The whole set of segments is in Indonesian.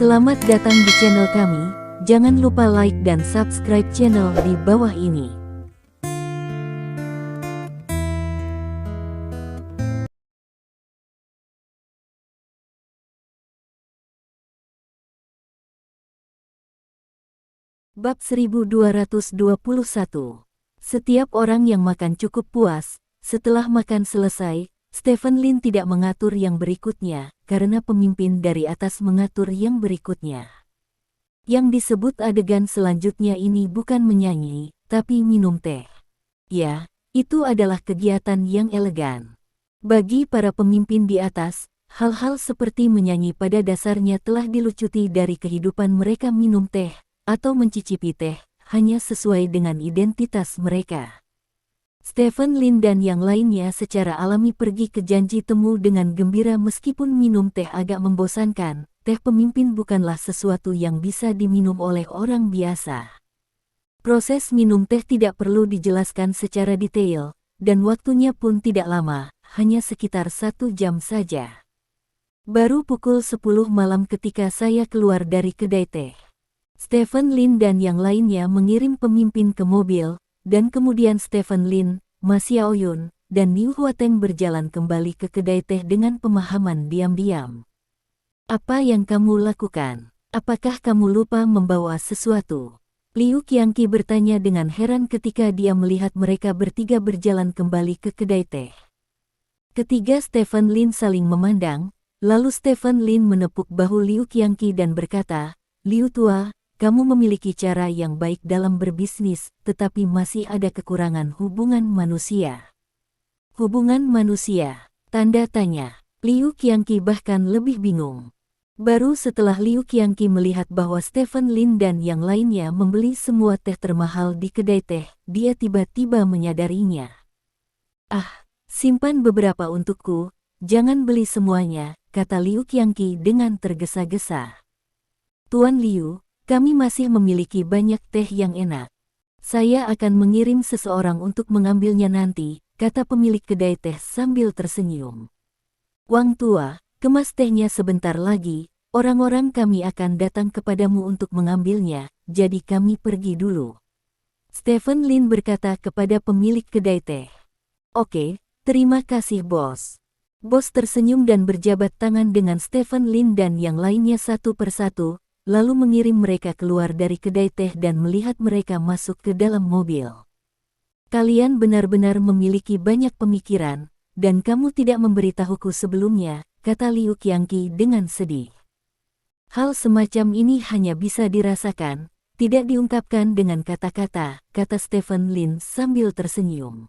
Selamat datang di channel kami, jangan lupa like dan subscribe channel di bawah ini. Bab 1221. Setiap orang yang makan cukup puas. Setelah makan selesai, Stephen Lin tidak mengatur yang berikutnya, karena pemimpin dari atas mengatur yang berikutnya. Yang disebut adegan selanjutnya ini bukan menyanyi, tapi minum teh. Ya, itu adalah kegiatan yang elegan. Bagi para pemimpin di atas, hal-hal seperti menyanyi pada dasarnya telah dilucuti dari kehidupan mereka. Minum teh atau mencicipi teh hanya sesuai dengan identitas mereka. Stephen Lin dan yang lainnya secara alami pergi ke janji temu dengan gembira. Meskipun minum teh agak membosankan, teh pemimpin bukanlah sesuatu yang bisa diminum oleh orang biasa. Proses minum teh tidak perlu dijelaskan secara detail, dan waktunya pun tidak lama, hanya sekitar 1 jam saja. Baru pukul 10 malam ketika saya keluar dari kedai teh. Stephen Lin dan yang lainnya mengirim pemimpin ke mobil, dan kemudian Stephen Lin, Ma Xiaoyun, dan Liu Huateng berjalan kembali ke kedai teh dengan pemahaman diam-diam. Apa yang kamu lakukan? Apakah kamu lupa membawa sesuatu? Liu Qiangqi bertanya dengan heran ketika dia melihat mereka bertiga berjalan kembali ke kedai teh. Ketiga Stephen Lin saling memandang, lalu Stephen Lin menepuk bahu Liu Qiangqi dan berkata, "Liu Tua, kamu memiliki cara yang baik dalam berbisnis, tetapi masih ada kekurangan hubungan manusia." Hubungan manusia? Tanda tanya. Liu Qiangqi bahkan lebih bingung. Baru setelah Liu Qiangqi melihat bahwa Stephen Lin dan yang lainnya membeli semua teh termahal di kedai teh, dia tiba-tiba menyadarinya. "Ah, simpan beberapa untukku, jangan beli semuanya," kata Liu Qiangqi dengan tergesa-gesa. "Tuan Liu, kami masih memiliki banyak teh yang enak. Saya akan mengirim seseorang untuk mengambilnya nanti," kata pemilik kedai teh sambil tersenyum. "Wang Tua, kemas tehnya sebentar lagi, orang-orang kami akan datang kepadamu untuk mengambilnya, jadi kami pergi dulu," Stephen Lin berkata kepada pemilik kedai teh. "Oke, terima kasih bos." Bos tersenyum dan berjabat tangan dengan Stephen Lin dan yang lainnya satu persatu, lalu mengirim mereka keluar dari kedai teh dan melihat mereka masuk ke dalam mobil. "Kalian benar-benar memiliki banyak pemikiran, dan kamu tidak memberitahuku sebelumnya," kata Liu Qiangqi dengan sedih. "Hal semacam ini hanya bisa dirasakan, tidak diungkapkan dengan kata-kata," kata Stephen Lin sambil tersenyum.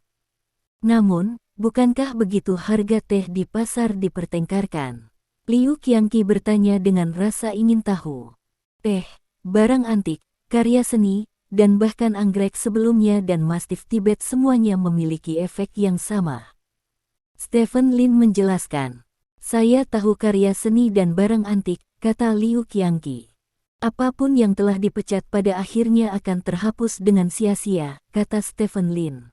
"Namun, bukankah begitu harga teh di pasar dipertengkarkan?" Liu Qiangqi bertanya dengan rasa ingin tahu. "Teh, barang antik, karya seni, dan bahkan anggrek sebelumnya dan mastif Tibet semuanya memiliki efek yang sama," Stephen Lin menjelaskan. "Saya tahu karya seni dan barang antik," kata Liu Qiangqi. "Apapun yang telah dipecat pada akhirnya akan terhapus dengan sia-sia," kata Stephen Lin.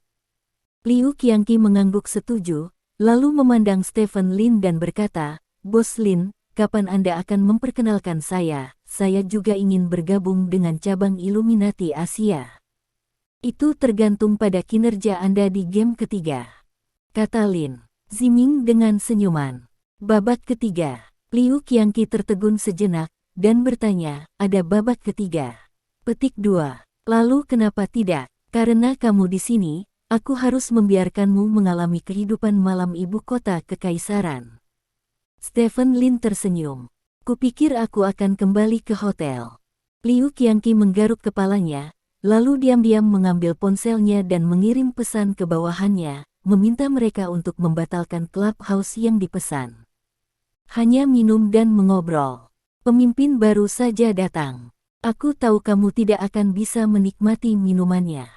Liu Qiangqi mengangguk setuju, lalu memandang Stephen Lin dan berkata, "Bos Lin, kapan Anda akan memperkenalkan saya? Saya juga ingin bergabung dengan cabang Illuminati Asia." "Itu tergantung pada kinerja Anda di game ketiga," kata Lin Ziming dengan senyuman. Babak ketiga. Liu Qiangqi tertegun sejenak, dan bertanya, "Ada babak ketiga?" Petik 2. "Lalu kenapa tidak? Karena kamu di sini, aku harus membiarkanmu mengalami kehidupan malam ibu kota kekaisaran." Stephen Lin tersenyum. "Kupikir aku akan kembali ke hotel." Liu Qiangqi menggaruk kepalanya, lalu diam-diam mengambil ponselnya dan mengirim pesan ke bawahannya, meminta mereka untuk membatalkan clubhouse yang dipesan. "Hanya minum dan mengobrol. Pemimpin baru saja datang. Aku tahu kamu tidak akan bisa menikmati minumannya.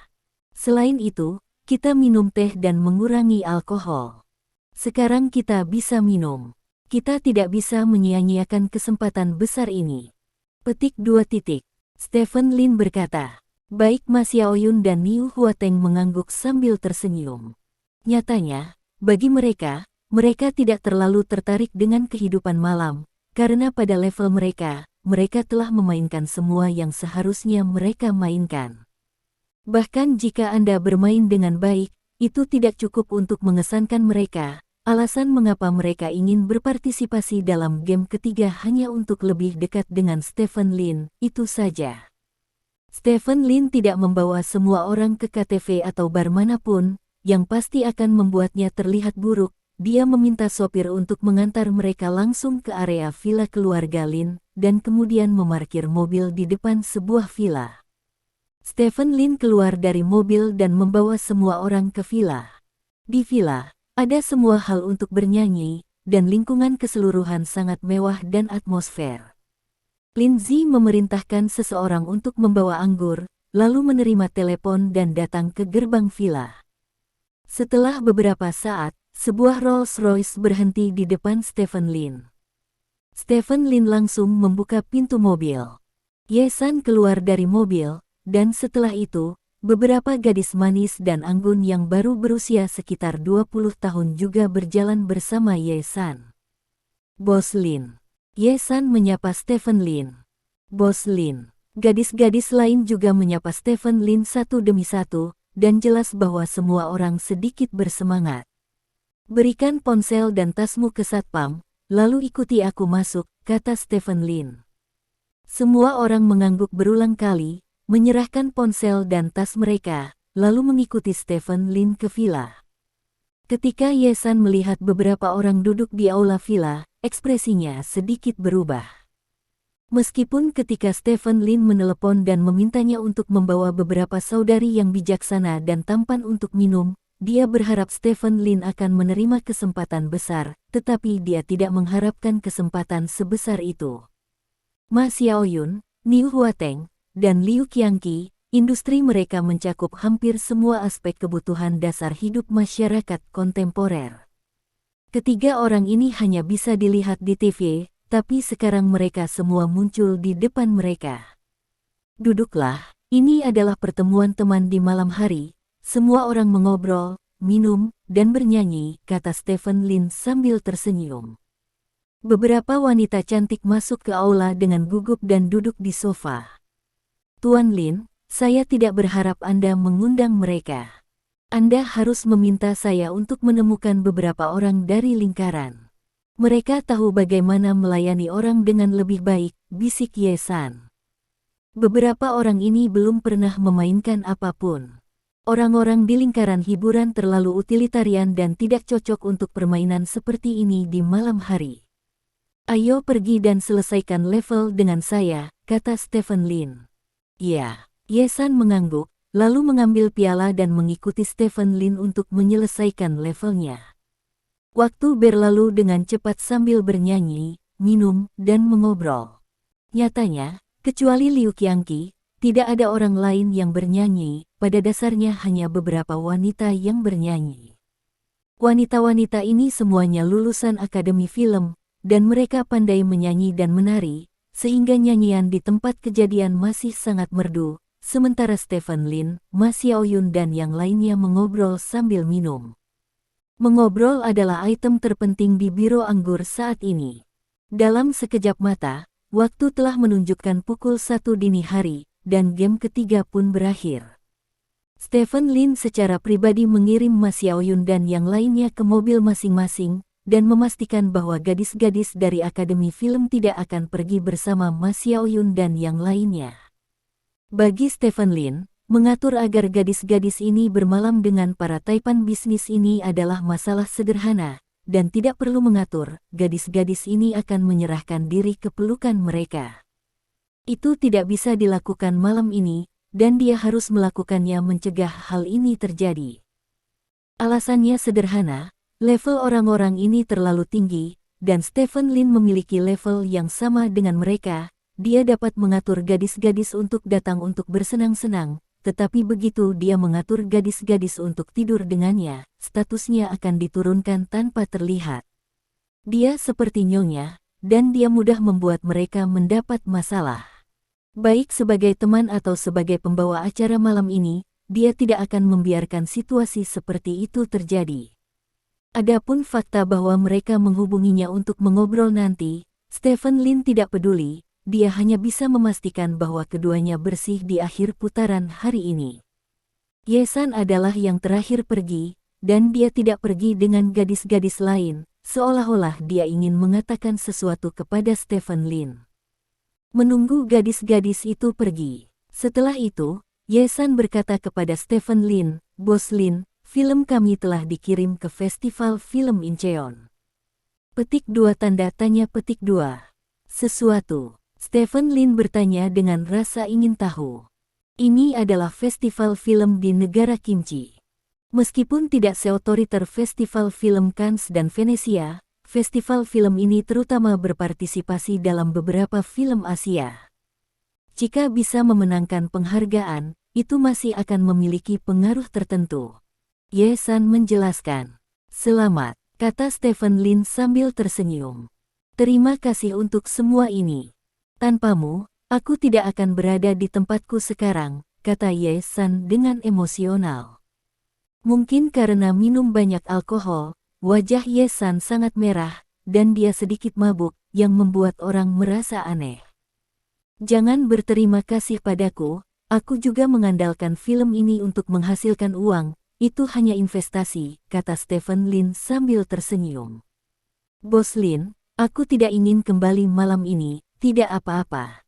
Selain itu, kita minum teh dan mengurangi alkohol. Sekarang kita bisa minum. Kita tidak bisa menyia-nyiakan kesempatan besar ini." Petik 2. Stephen Lin berkata. Baik Ma Xiaoyun dan Liu Huateng mengangguk sambil tersenyum. Nyatanya, bagi mereka tidak terlalu tertarik dengan kehidupan malam, karena pada level mereka, mereka telah memainkan semua yang seharusnya mereka mainkan. Bahkan jika Anda bermain dengan baik, itu tidak cukup untuk mengesankan mereka. Alasan mengapa mereka ingin berpartisipasi dalam game ketiga hanya untuk lebih dekat dengan Stephen Lin, itu saja. Stephen Lin tidak membawa semua orang ke KTV atau bar manapun, yang pasti akan membuatnya terlihat buruk. Dia meminta sopir untuk mengantar mereka langsung ke area villa keluarga Lin, dan kemudian memarkir mobil di depan sebuah villa. Stephen Lin keluar dari mobil dan membawa semua orang ke villa. Di villa, ada semua hal untuk bernyanyi, dan lingkungan keseluruhan sangat mewah dan atmosfer. Lindsay memerintahkan seseorang untuk membawa anggur, lalu menerima telepon dan datang ke gerbang villa. Setelah beberapa saat, sebuah Rolls-Royce berhenti di depan Stephen Lin. Stephen Lin langsung membuka pintu mobil. Ye-san keluar dari mobil, dan setelah itu, beberapa gadis manis dan anggun yang baru berusia sekitar 20 tahun juga berjalan bersama Ye-san. Bos Lin. Ye-san menyapa Stephen Lin. Bos Lin. Gadis-gadis lain juga menyapa Stephen Lin satu demi satu, dan jelas bahwa semua orang sedikit bersemangat. Berikan ponsel dan tasmu ke satpam, lalu ikuti aku masuk, kata Stephen Lin. Semua orang mengangguk berulang kali, menyerahkan ponsel dan tas mereka, lalu mengikuti Stephen Lin ke villa. Ketika Ye-san melihat beberapa orang duduk di aula villa, ekspresinya sedikit berubah. Meskipun ketika Stephen Lin menelepon dan memintanya untuk membawa beberapa saudari yang bijaksana dan tampan untuk minum, dia berharap Stephen Lin akan menerima kesempatan besar, tetapi dia tidak mengharapkan kesempatan sebesar itu. Ma Xiaoyun, Niu Huateng, dan Liu Qiangqi, industri mereka mencakup hampir semua aspek kebutuhan dasar hidup masyarakat kontemporer. Ketiga orang ini hanya bisa dilihat di TV, tapi sekarang mereka semua muncul di depan mereka. Duduklah, ini adalah pertemuan teman di malam hari, semua orang mengobrol, minum, dan bernyanyi, kata Stephen Lin sambil tersenyum. Beberapa wanita cantik masuk ke aula dengan gugup dan duduk di sofa. Tuan Lin, saya tidak berharap Anda mengundang mereka. Anda harus meminta saya untuk menemukan beberapa orang dari lingkaran. Mereka tahu bagaimana melayani orang dengan lebih baik, bisik Ye-san. Beberapa orang ini belum pernah memainkan apapun. Orang-orang di lingkaran hiburan terlalu utilitarian dan tidak cocok untuk permainan seperti ini di malam hari. Ayo pergi dan selesaikan level dengan saya, kata Stephen Lin. Ya, Ye-san mengangguk, lalu mengambil piala dan mengikuti Stephen Lin untuk menyelesaikan levelnya. Waktu berlalu dengan cepat sambil bernyanyi, minum, dan mengobrol. Nyatanya, kecuali Liu Qiangqi, tidak ada orang lain yang bernyanyi, pada dasarnya hanya beberapa wanita yang bernyanyi. Wanita-wanita ini semuanya lulusan akademi film, dan mereka pandai menyanyi dan menari, sehingga nyanyian di tempat kejadian masih sangat merdu, sementara Stephen Lin, Ma Xiaoyun dan yang lainnya mengobrol sambil minum. Mengobrol adalah item terpenting di biro anggur saat ini. Dalam sekejap mata, waktu telah menunjukkan pukul 1 dini hari, dan game ketiga pun berakhir. Stephen Lin secara pribadi mengirim Ma Xiaoyun dan yang lainnya ke mobil masing-masing, dan memastikan bahwa gadis-gadis dari Akademi Film tidak akan pergi bersama Ma Xiaoyun dan yang lainnya. Bagi Stephen Lin, mengatur agar gadis-gadis ini bermalam dengan para taipan bisnis ini adalah masalah sederhana, dan tidak perlu mengatur, gadis-gadis ini akan menyerahkan diri ke pelukan mereka. Itu tidak bisa dilakukan malam ini, dan dia harus melakukannya mencegah hal ini terjadi. Alasannya sederhana, level orang-orang ini terlalu tinggi, dan Stephen Lin memiliki level yang sama dengan mereka. Dia dapat mengatur gadis-gadis untuk datang untuk bersenang-senang, tetapi begitu dia mengatur gadis-gadis untuk tidur dengannya, statusnya akan diturunkan tanpa terlihat. Dia seperti nyonya, dan dia mudah membuat mereka mendapat masalah. Baik sebagai teman atau sebagai pembawa acara malam ini, dia tidak akan membiarkan situasi seperti itu terjadi. Adapun fakta bahwa mereka menghubunginya untuk mengobrol nanti, Stephen Lin tidak peduli, dia hanya bisa memastikan bahwa keduanya bersih di akhir putaran hari ini. Ye-san adalah yang terakhir pergi, dan dia tidak pergi dengan gadis-gadis lain, seolah-olah dia ingin mengatakan sesuatu kepada Stephen Lin. Menunggu gadis-gadis itu pergi. Setelah itu, Ye-san berkata kepada Stephen Lin, "Bos Lin, film kami telah dikirim ke Festival Film Incheon." Petik 2 tanda tanya petik 2. Sesuatu. Stephen Lin bertanya dengan rasa ingin tahu. Ini adalah festival film di negara Kimchi. Meskipun tidak seotoriter festival film Cannes dan Venesia, festival film ini terutama berpartisipasi dalam beberapa film Asia. Jika bisa memenangkan penghargaan, itu masih akan memiliki pengaruh tertentu. Ye-san menjelaskan. "Selamat," kata Stephen Lin sambil tersenyum. "Terima kasih untuk semua ini. Tanpamu, aku tidak akan berada di tempatku sekarang," kata Ye-san dengan emosional. Mungkin karena minum banyak alkohol, wajah Ye-san sangat merah, dan dia sedikit mabuk, yang membuat orang merasa aneh. "Jangan berterima kasih padaku, aku juga mengandalkan film ini untuk menghasilkan uang, itu hanya investasi," kata Stephen Lin sambil tersenyum. "Bos Lin, aku tidak ingin kembali malam ini, tidak apa-apa?"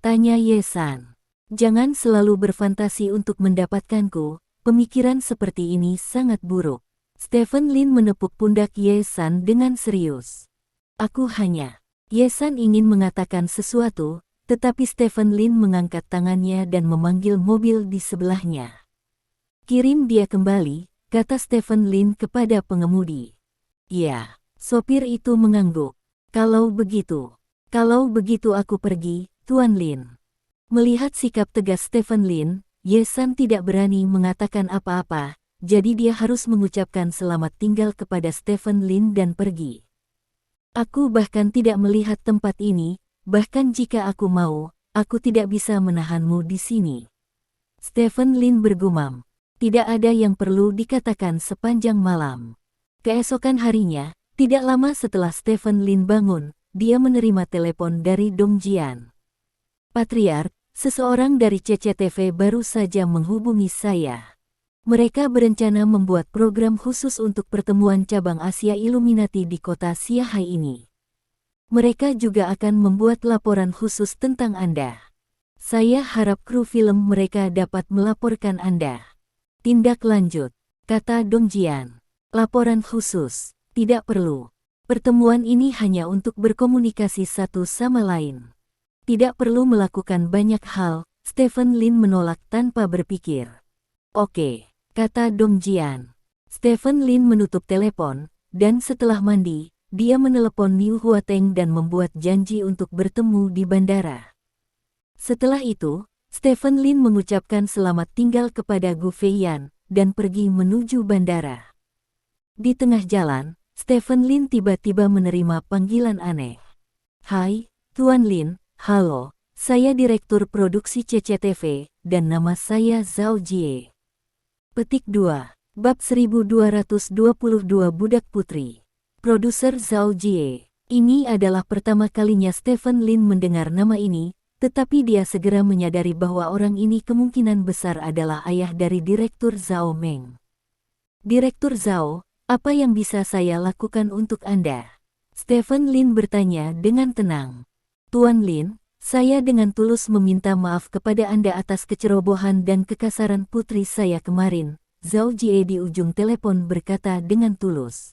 tanya Ye-san. "Jangan selalu berfantasi untuk mendapatkanku. Pemikiran seperti ini sangat buruk." Stephen Lin menepuk pundak Ye-san dengan serius. "Aku hanya..." Ye-san ingin mengatakan sesuatu, tetapi Stephen Lin mengangkat tangannya dan memanggil mobil di sebelahnya. "Kirim dia kembali," kata Stephen Lin kepada pengemudi. "Ya." Sopir itu mengangguk. Kalau begitu aku pergi, Tuan Lin." Melihat sikap tegas Stephen Lin, Ye-san tidak berani mengatakan apa-apa, jadi dia harus mengucapkan selamat tinggal kepada Stephen Lin dan pergi. "Aku bahkan tidak melihat tempat ini, bahkan jika aku mau, aku tidak bisa menahanmu di sini." Stephen Lin bergumam. Tidak ada yang perlu dikatakan sepanjang malam. Keesokan harinya, tidak lama setelah Stephen Lin bangun, dia menerima telepon dari Dong Jian. "Patriark, seseorang dari CCTV baru saja menghubungi saya. Mereka berencana membuat program khusus untuk pertemuan cabang Asia Illuminati di kota Shanghai ini. Mereka juga akan membuat laporan khusus tentang Anda. Saya harap kru film mereka dapat melaporkan Anda." "Tindak lanjut," kata Dong Jian. "Laporan khusus, tidak perlu. Pertemuan ini hanya untuk berkomunikasi satu sama lain. Tidak perlu melakukan banyak hal." Stephen Lin menolak tanpa berpikir. "Oke," kata Dong Jian. Stephen Lin menutup telepon, dan setelah mandi, dia menelepon Liu Huateng dan membuat janji untuk bertemu di bandara. Setelah itu, Stephen Lin mengucapkan selamat tinggal kepada Gu Feiyan, dan pergi menuju bandara. Di tengah jalan, Stephen Lin tiba-tiba menerima panggilan aneh. "Hai, Tuan Lin, halo, saya Direktur Produksi CCTV, dan nama saya Zhao Jie." Petik 2. Bab 1222 Budak Putri. Produser Zhao Jie. Ini adalah pertama kalinya Stephen Lin mendengar nama ini, tetapi dia segera menyadari bahwa orang ini kemungkinan besar adalah ayah dari Direktur Zhao Meng. "Direktur Zhao, apa yang bisa saya lakukan untuk Anda?" Stephen Lin bertanya dengan tenang. "Tuan Lin, saya dengan tulus meminta maaf kepada Anda atas kecerobohan dan kekasaran putri saya kemarin," Zhao Jie di ujung telepon berkata dengan tulus.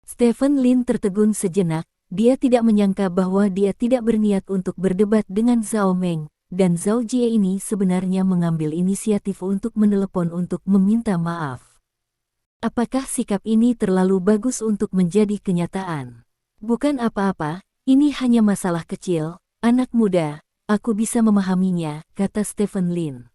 Stephen Lin tertegun sejenak. Dia tidak menyangka bahwa dia tidak berniat untuk berdebat dengan Zhao Meng, dan Zhao Jie ini sebenarnya mengambil inisiatif untuk menelepon untuk meminta maaf. Apakah sikap ini terlalu bagus untuk menjadi kenyataan? "Bukan apa-apa, ini hanya masalah kecil, anak muda, aku bisa memahaminya," kata Stephen Lin.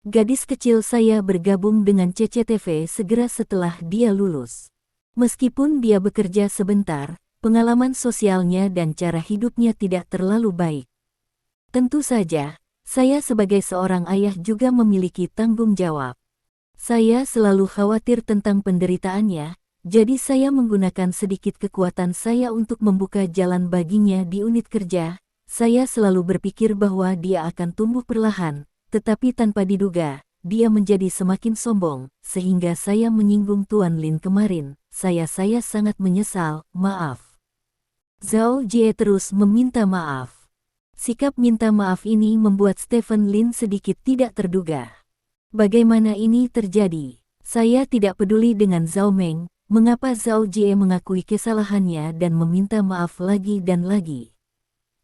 "Gadis kecil saya bergabung dengan CCTV segera setelah dia lulus. Meskipun dia bekerja sebentar, pengalaman sosialnya dan cara hidupnya tidak terlalu baik. Tentu saja, saya sebagai seorang ayah juga memiliki tanggung jawab. Saya selalu khawatir tentang penderitaannya, jadi saya menggunakan sedikit kekuatan saya untuk membuka jalan baginya di unit kerja. saya selalu berpikir bahwa dia akan tumbuh perlahan, tetapi tanpa diduga, dia menjadi semakin sombong, sehingga saya menyinggung Tuan Lin kemarin. Saya sangat menyesal, maaf. Zhao Jie terus meminta maaf. Sikap minta maaf ini membuat Stephen Lin sedikit tidak terduga. Bagaimana ini terjadi? Saya tidak peduli dengan Zhao Meng, mengapa Zhao Jie mengakui kesalahannya dan meminta maaf lagi dan lagi.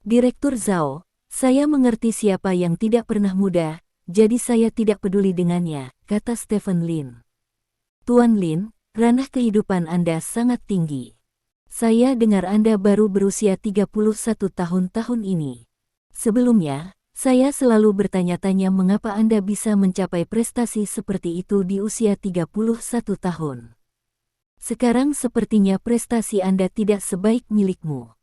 Direktur Zhao, saya mengerti siapa yang tidak pernah muda, jadi saya tidak peduli dengannya, kata Stephen Lin. Tuan Lin, ranah kehidupan Anda sangat tinggi. Saya dengar Anda baru berusia 31 tahun ini. Sebelumnya, saya selalu bertanya-tanya mengapa Anda bisa mencapai prestasi seperti itu di usia 31 tahun. Sekarang sepertinya prestasi Anda tidak sebaik milikmu.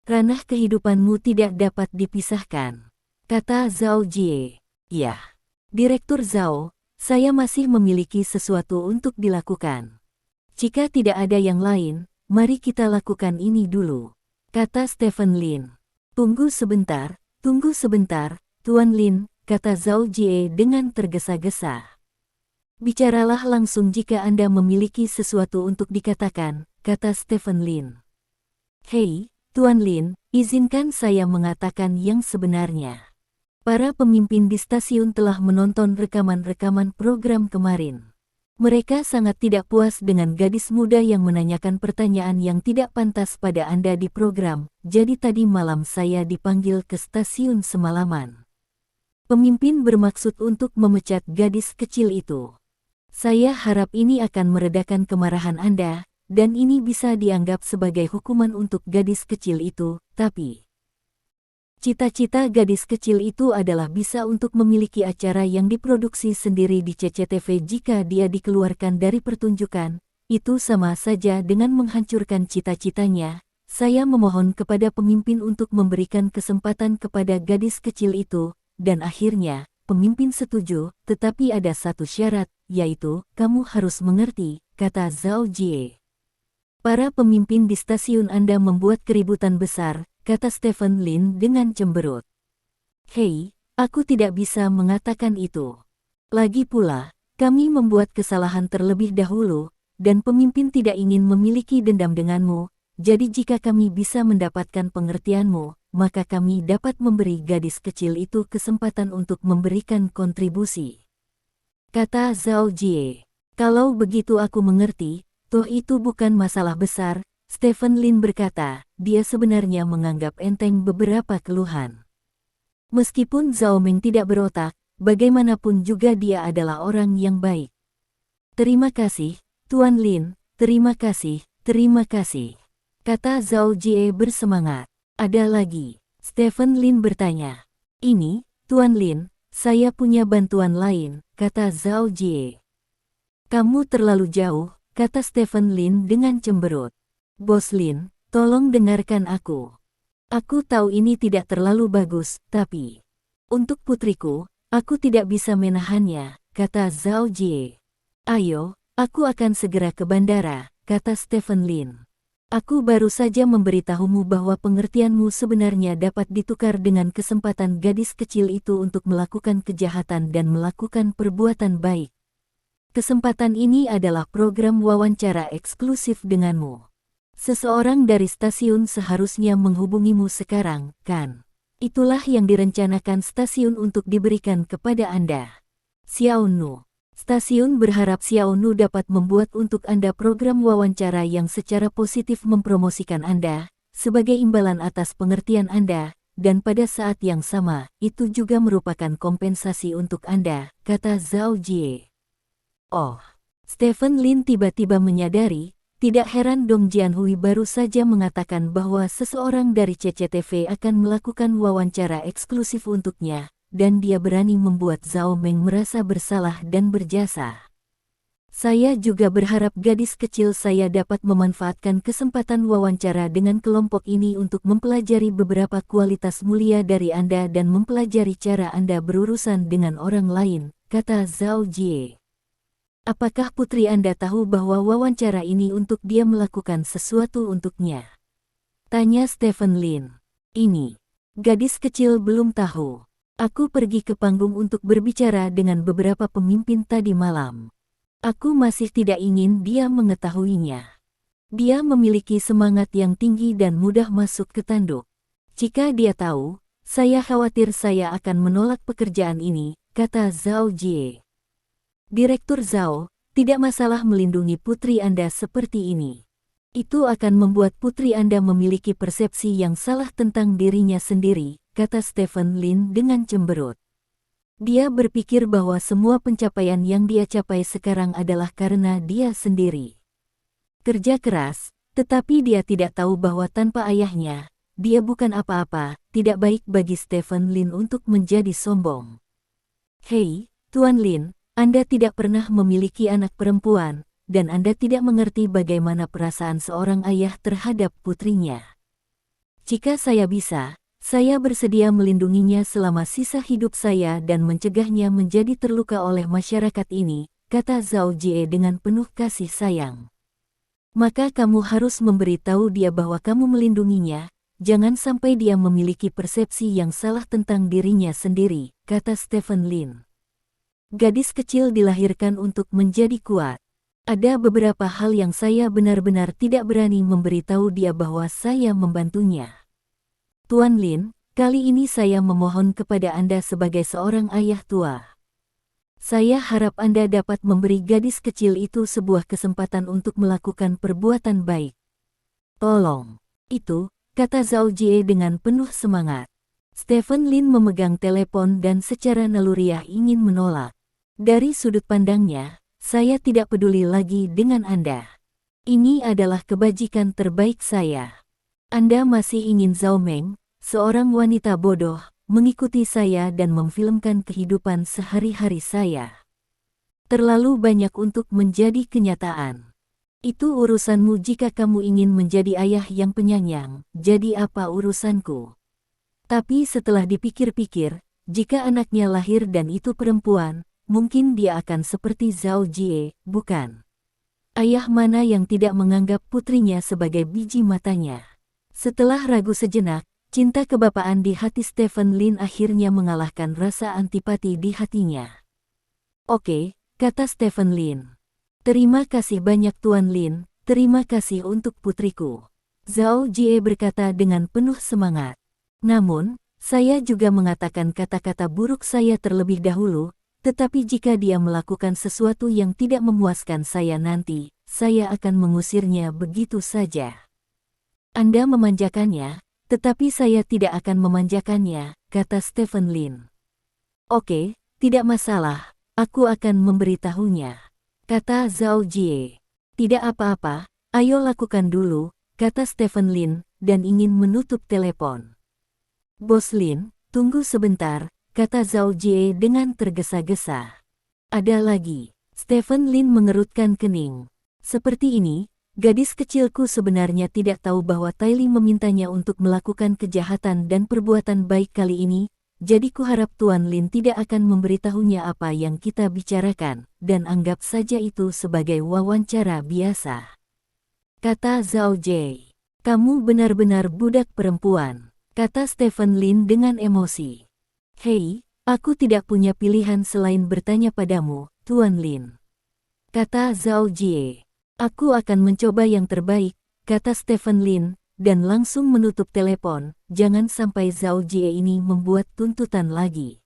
Ranah kehidupanmu tidak dapat dipisahkan, kata Zhao Jie. Ya, Direktur Zhao, saya masih memiliki sesuatu untuk dilakukan. Jika tidak ada yang lain, mari kita lakukan ini dulu, kata Stephen Lin. Tunggu sebentar, Tuan Lin, kata Zhao Jie dengan tergesa-gesa. Bicaralah langsung jika Anda memiliki sesuatu untuk dikatakan, kata Stephen Lin. Hei, Tuan Lin, izinkan saya mengatakan yang sebenarnya. Para pemimpin di stasiun telah menonton rekaman-rekaman program kemarin. Mereka sangat tidak puas dengan gadis muda yang menanyakan pertanyaan yang tidak pantas pada Anda di program, jadi tadi malam saya dipanggil ke stasiun semalaman. Pemimpin bermaksud untuk memecat gadis kecil itu. Saya harap ini akan meredakan kemarahan Anda, dan ini bisa dianggap sebagai hukuman untuk gadis kecil itu, tapi cita-cita gadis kecil itu adalah bisa untuk memiliki acara yang diproduksi sendiri di CCTV. Jika dia dikeluarkan dari pertunjukan, itu sama saja dengan menghancurkan cita-citanya. Saya memohon kepada pemimpin untuk memberikan kesempatan kepada gadis kecil itu, dan akhirnya, pemimpin setuju, tetapi ada satu syarat, yaitu, kamu harus mengerti, kata Zhao Jie. Para pemimpin di stasiun Anda membuat keributan besar, kata Stephen Lin dengan cemberut. Hei, aku tidak bisa mengatakan itu. Lagi pula, kami membuat kesalahan terlebih dahulu, dan pemimpin tidak ingin memiliki dendam denganmu, jadi jika kami bisa mendapatkan pengertianmu, maka kami dapat memberi gadis kecil itu kesempatan untuk memberikan kontribusi. Kata Zhao Jie. Kalau begitu aku mengerti, toh itu bukan masalah besar. Stephen Lin berkata, dia sebenarnya menganggap enteng beberapa keluhan. Meskipun Zhao Meng tidak berotak, bagaimanapun juga dia adalah orang yang baik. Terima kasih, Tuan Lin, terima kasih, kata Zhao Jie bersemangat. Ada lagi, Stephen Lin bertanya. Ini, Tuan Lin, saya punya bantuan lain, kata Zhao Jie. Kamu terlalu jauh, kata Stephen Lin dengan cemberut. Bos Lin, tolong dengarkan aku. Aku tahu ini tidak terlalu bagus, tapi untuk putriku, aku tidak bisa menahannya, kata Zhao Jie. Ayo, aku akan segera ke bandara, kata Stephen Lin. Aku baru saja memberitahumu bahwa pengertianmu sebenarnya dapat ditukar dengan kesempatan gadis kecil itu untuk melakukan kejahatan dan melakukan perbuatan baik. Kesempatan ini adalah program wawancara eksklusif denganmu. Seseorang dari stasiun seharusnya menghubungimu sekarang, kan? Itulah yang direncanakan stasiun untuk diberikan kepada Anda. Xiao Nu. Stasiun berharap Xiao Nu dapat membuat untuk Anda program wawancara yang secara positif mempromosikan Anda, sebagai imbalan atas pengertian Anda, dan pada saat yang sama, itu juga merupakan kompensasi untuk Anda, kata Zhao Jie. Oh, Stephen Lin tiba-tiba menyadari, tidak heran Dong Jianhui baru saja mengatakan bahwa seseorang dari CCTV akan melakukan wawancara eksklusif untuknya, dan dia berani membuat Zhao Meng merasa bersalah dan berjasa. Saya juga berharap gadis kecil saya dapat memanfaatkan kesempatan wawancara dengan kelompok ini untuk mempelajari beberapa kualitas mulia dari Anda dan mempelajari cara Anda berurusan dengan orang lain, kata Zhao Jie. Apakah putri Anda tahu bahwa wawancara ini untuk dia melakukan sesuatu untuknya? Tanya Stephen Lin. Ini Gadis kecil belum tahu. Aku pergi ke panggung untuk berbicara dengan beberapa pemimpin tadi malam. Aku masih tidak ingin dia mengetahuinya. Dia memiliki semangat yang tinggi dan mudah masuk ke tanduk. Jika dia tahu, saya khawatir saya akan menolak pekerjaan ini, kata Zhao Jie. Direktur Zhao, tidak masalah melindungi putri Anda seperti ini. Itu akan membuat putri Anda memiliki persepsi yang salah tentang dirinya sendiri, kata Stephen Lin dengan cemberut. Dia berpikir bahwa semua pencapaian yang dia capai sekarang adalah karena dia sendiri. Kerja keras, tetapi dia tidak tahu bahwa tanpa ayahnya, dia bukan apa-apa. Tidak baik bagi Stephen Lin untuk menjadi sombong. Hei, Tuan Lin, Anda tidak pernah memiliki anak perempuan, dan Anda tidak mengerti bagaimana perasaan seorang ayah terhadap putrinya. Jika saya bisa, saya bersedia melindunginya selama sisa hidup saya dan mencegahnya menjadi terluka oleh masyarakat ini, kata Zhao Jie dengan penuh kasih sayang. Maka kamu harus memberitahu dia bahwa kamu melindunginya, jangan sampai dia memiliki persepsi yang salah tentang dirinya sendiri, kata Stephen Lin. Gadis kecil dilahirkan untuk menjadi kuat. Ada beberapa hal yang saya benar-benar tidak berani memberitahu dia bahwa saya membantunya. Tuan Lin, kali ini saya memohon kepada Anda sebagai seorang ayah tua. Saya harap Anda dapat memberi gadis kecil itu sebuah kesempatan untuk melakukan perbuatan baik. Tolong. Itu, kata Zhao Jie dengan penuh semangat. Stephen Lin memegang telepon dan secara naluriah ingin menolak. Dari sudut pandangnya, saya tidak peduli lagi dengan Anda. Ini adalah kebajikan terbaik saya. Anda masih ingin Zhao Meng, seorang wanita bodoh, mengikuti saya dan memfilmkan kehidupan sehari-hari saya. Terlalu banyak untuk menjadi kenyataan. Itu urusanmu. Jika kamu ingin menjadi ayah yang penyayang, jadi apa urusanku? Tapi setelah dipikir-pikir, jika anaknya lahir dan itu perempuan, mungkin dia akan seperti Zhao Jie, bukan? Ayah mana yang tidak menganggap putrinya sebagai biji matanya? Setelah ragu sejenak, cinta kebapaan di hati Stephen Lin akhirnya mengalahkan rasa antipati di hatinya. Oke, kata Stephen Lin. Terima kasih banyak Tuan Lin, terima kasih untuk putriku. Zhao Jie berkata dengan penuh semangat. Namun, saya juga mengatakan kata-kata buruk saya terlebih dahulu, tetapi jika dia melakukan sesuatu yang tidak memuaskan saya nanti, saya akan mengusirnya begitu saja. Anda memanjakannya, tetapi saya tidak akan memanjakannya, kata Stephen Lin. Oke, tidak masalah, aku akan memberitahunya, kata Zhao Jie. Tidak apa-apa, ayo lakukan dulu, kata Stephen Lin, dan ingin menutup telepon. Bos Lin, tunggu sebentar, kata Zhao Jie dengan tergesa-gesa. Ada lagi. Stephen Lin mengerutkan kening. Seperti ini, gadis kecilku sebenarnya tidak tahu bahwa Tai Li memintanya untuk melakukan kejahatan dan perbuatan baik kali ini, jadi kuharap Tuan Lin tidak akan memberitahunya apa yang kita bicarakan, dan anggap saja itu sebagai wawancara biasa. Kata Zhao Jie. Kamu benar-benar budak perempuan, kata Stephen Lin dengan emosi. Hei, aku tidak punya pilihan selain bertanya padamu, Tuan Lin. Kata Zhao Jie. Aku akan mencoba yang terbaik, kata Stephen Lin, dan langsung menutup telepon. Jangan sampai Zhao Jie ini membuat tuntutan lagi.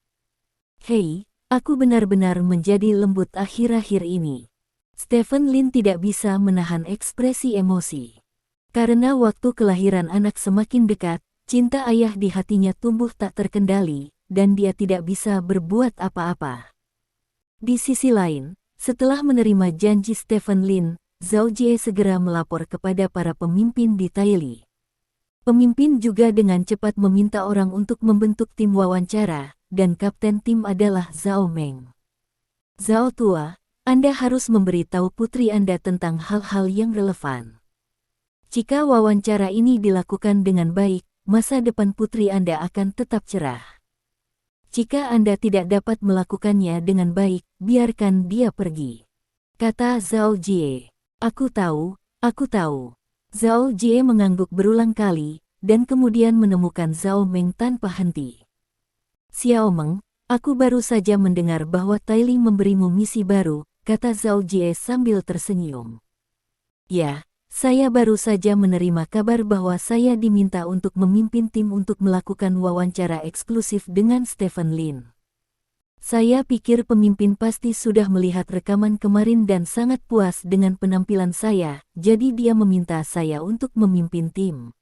Hei, aku benar-benar menjadi lembut akhir-akhir ini. Stephen Lin tidak bisa menahan ekspresi emosi. Karena waktu kelahiran anak semakin dekat, cinta ayah di hatinya tumbuh tak terkendali, dan dia tidak bisa berbuat apa-apa. Di sisi lain, setelah menerima janji Stephen Lin, Zhao Jie segera melapor kepada para pemimpin di Tai Li. Pemimpin juga dengan cepat meminta orang untuk membentuk tim wawancara, dan kapten tim adalah Zhao Meng. Zhao tua, Anda harus memberitahu putri Anda tentang hal-hal yang relevan. Jika wawancara ini dilakukan dengan baik, masa depan putri Anda akan tetap cerah. Jika Anda tidak dapat melakukannya dengan baik, biarkan dia pergi. Kata Zhao Jie. Aku tahu, aku tahu. Zhao Jie mengangguk berulang kali, dan kemudian menemukan Zhao Meng tanpa henti. Xiao Meng, aku baru saja mendengar bahwa Tai Ling memberimu misi baru, kata Zhao Jie sambil tersenyum. Ya, saya baru saja menerima kabar bahwa saya diminta untuk memimpin tim untuk melakukan wawancara eksklusif dengan Stephen Lin. Saya pikir pemimpin pasti sudah melihat rekaman kemarin dan sangat puas dengan penampilan saya, jadi dia meminta saya untuk memimpin tim.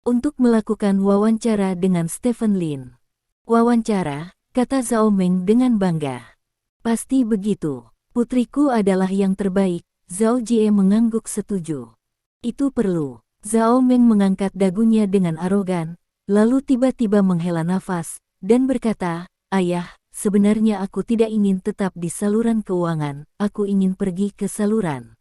Untuk melakukan wawancara dengan Stephen Lin. Wawancara, kata Zhao Meng dengan bangga. Pasti begitu, putriku adalah yang terbaik, Zhao Jie mengangguk setuju. Itu perlu. Zhao Meng mengangkat dagunya dengan arogan, lalu tiba-tiba menghela nafas, dan berkata, Ayah, sebenarnya aku tidak ingin tetap di saluran keuangan, aku ingin pergi ke saluran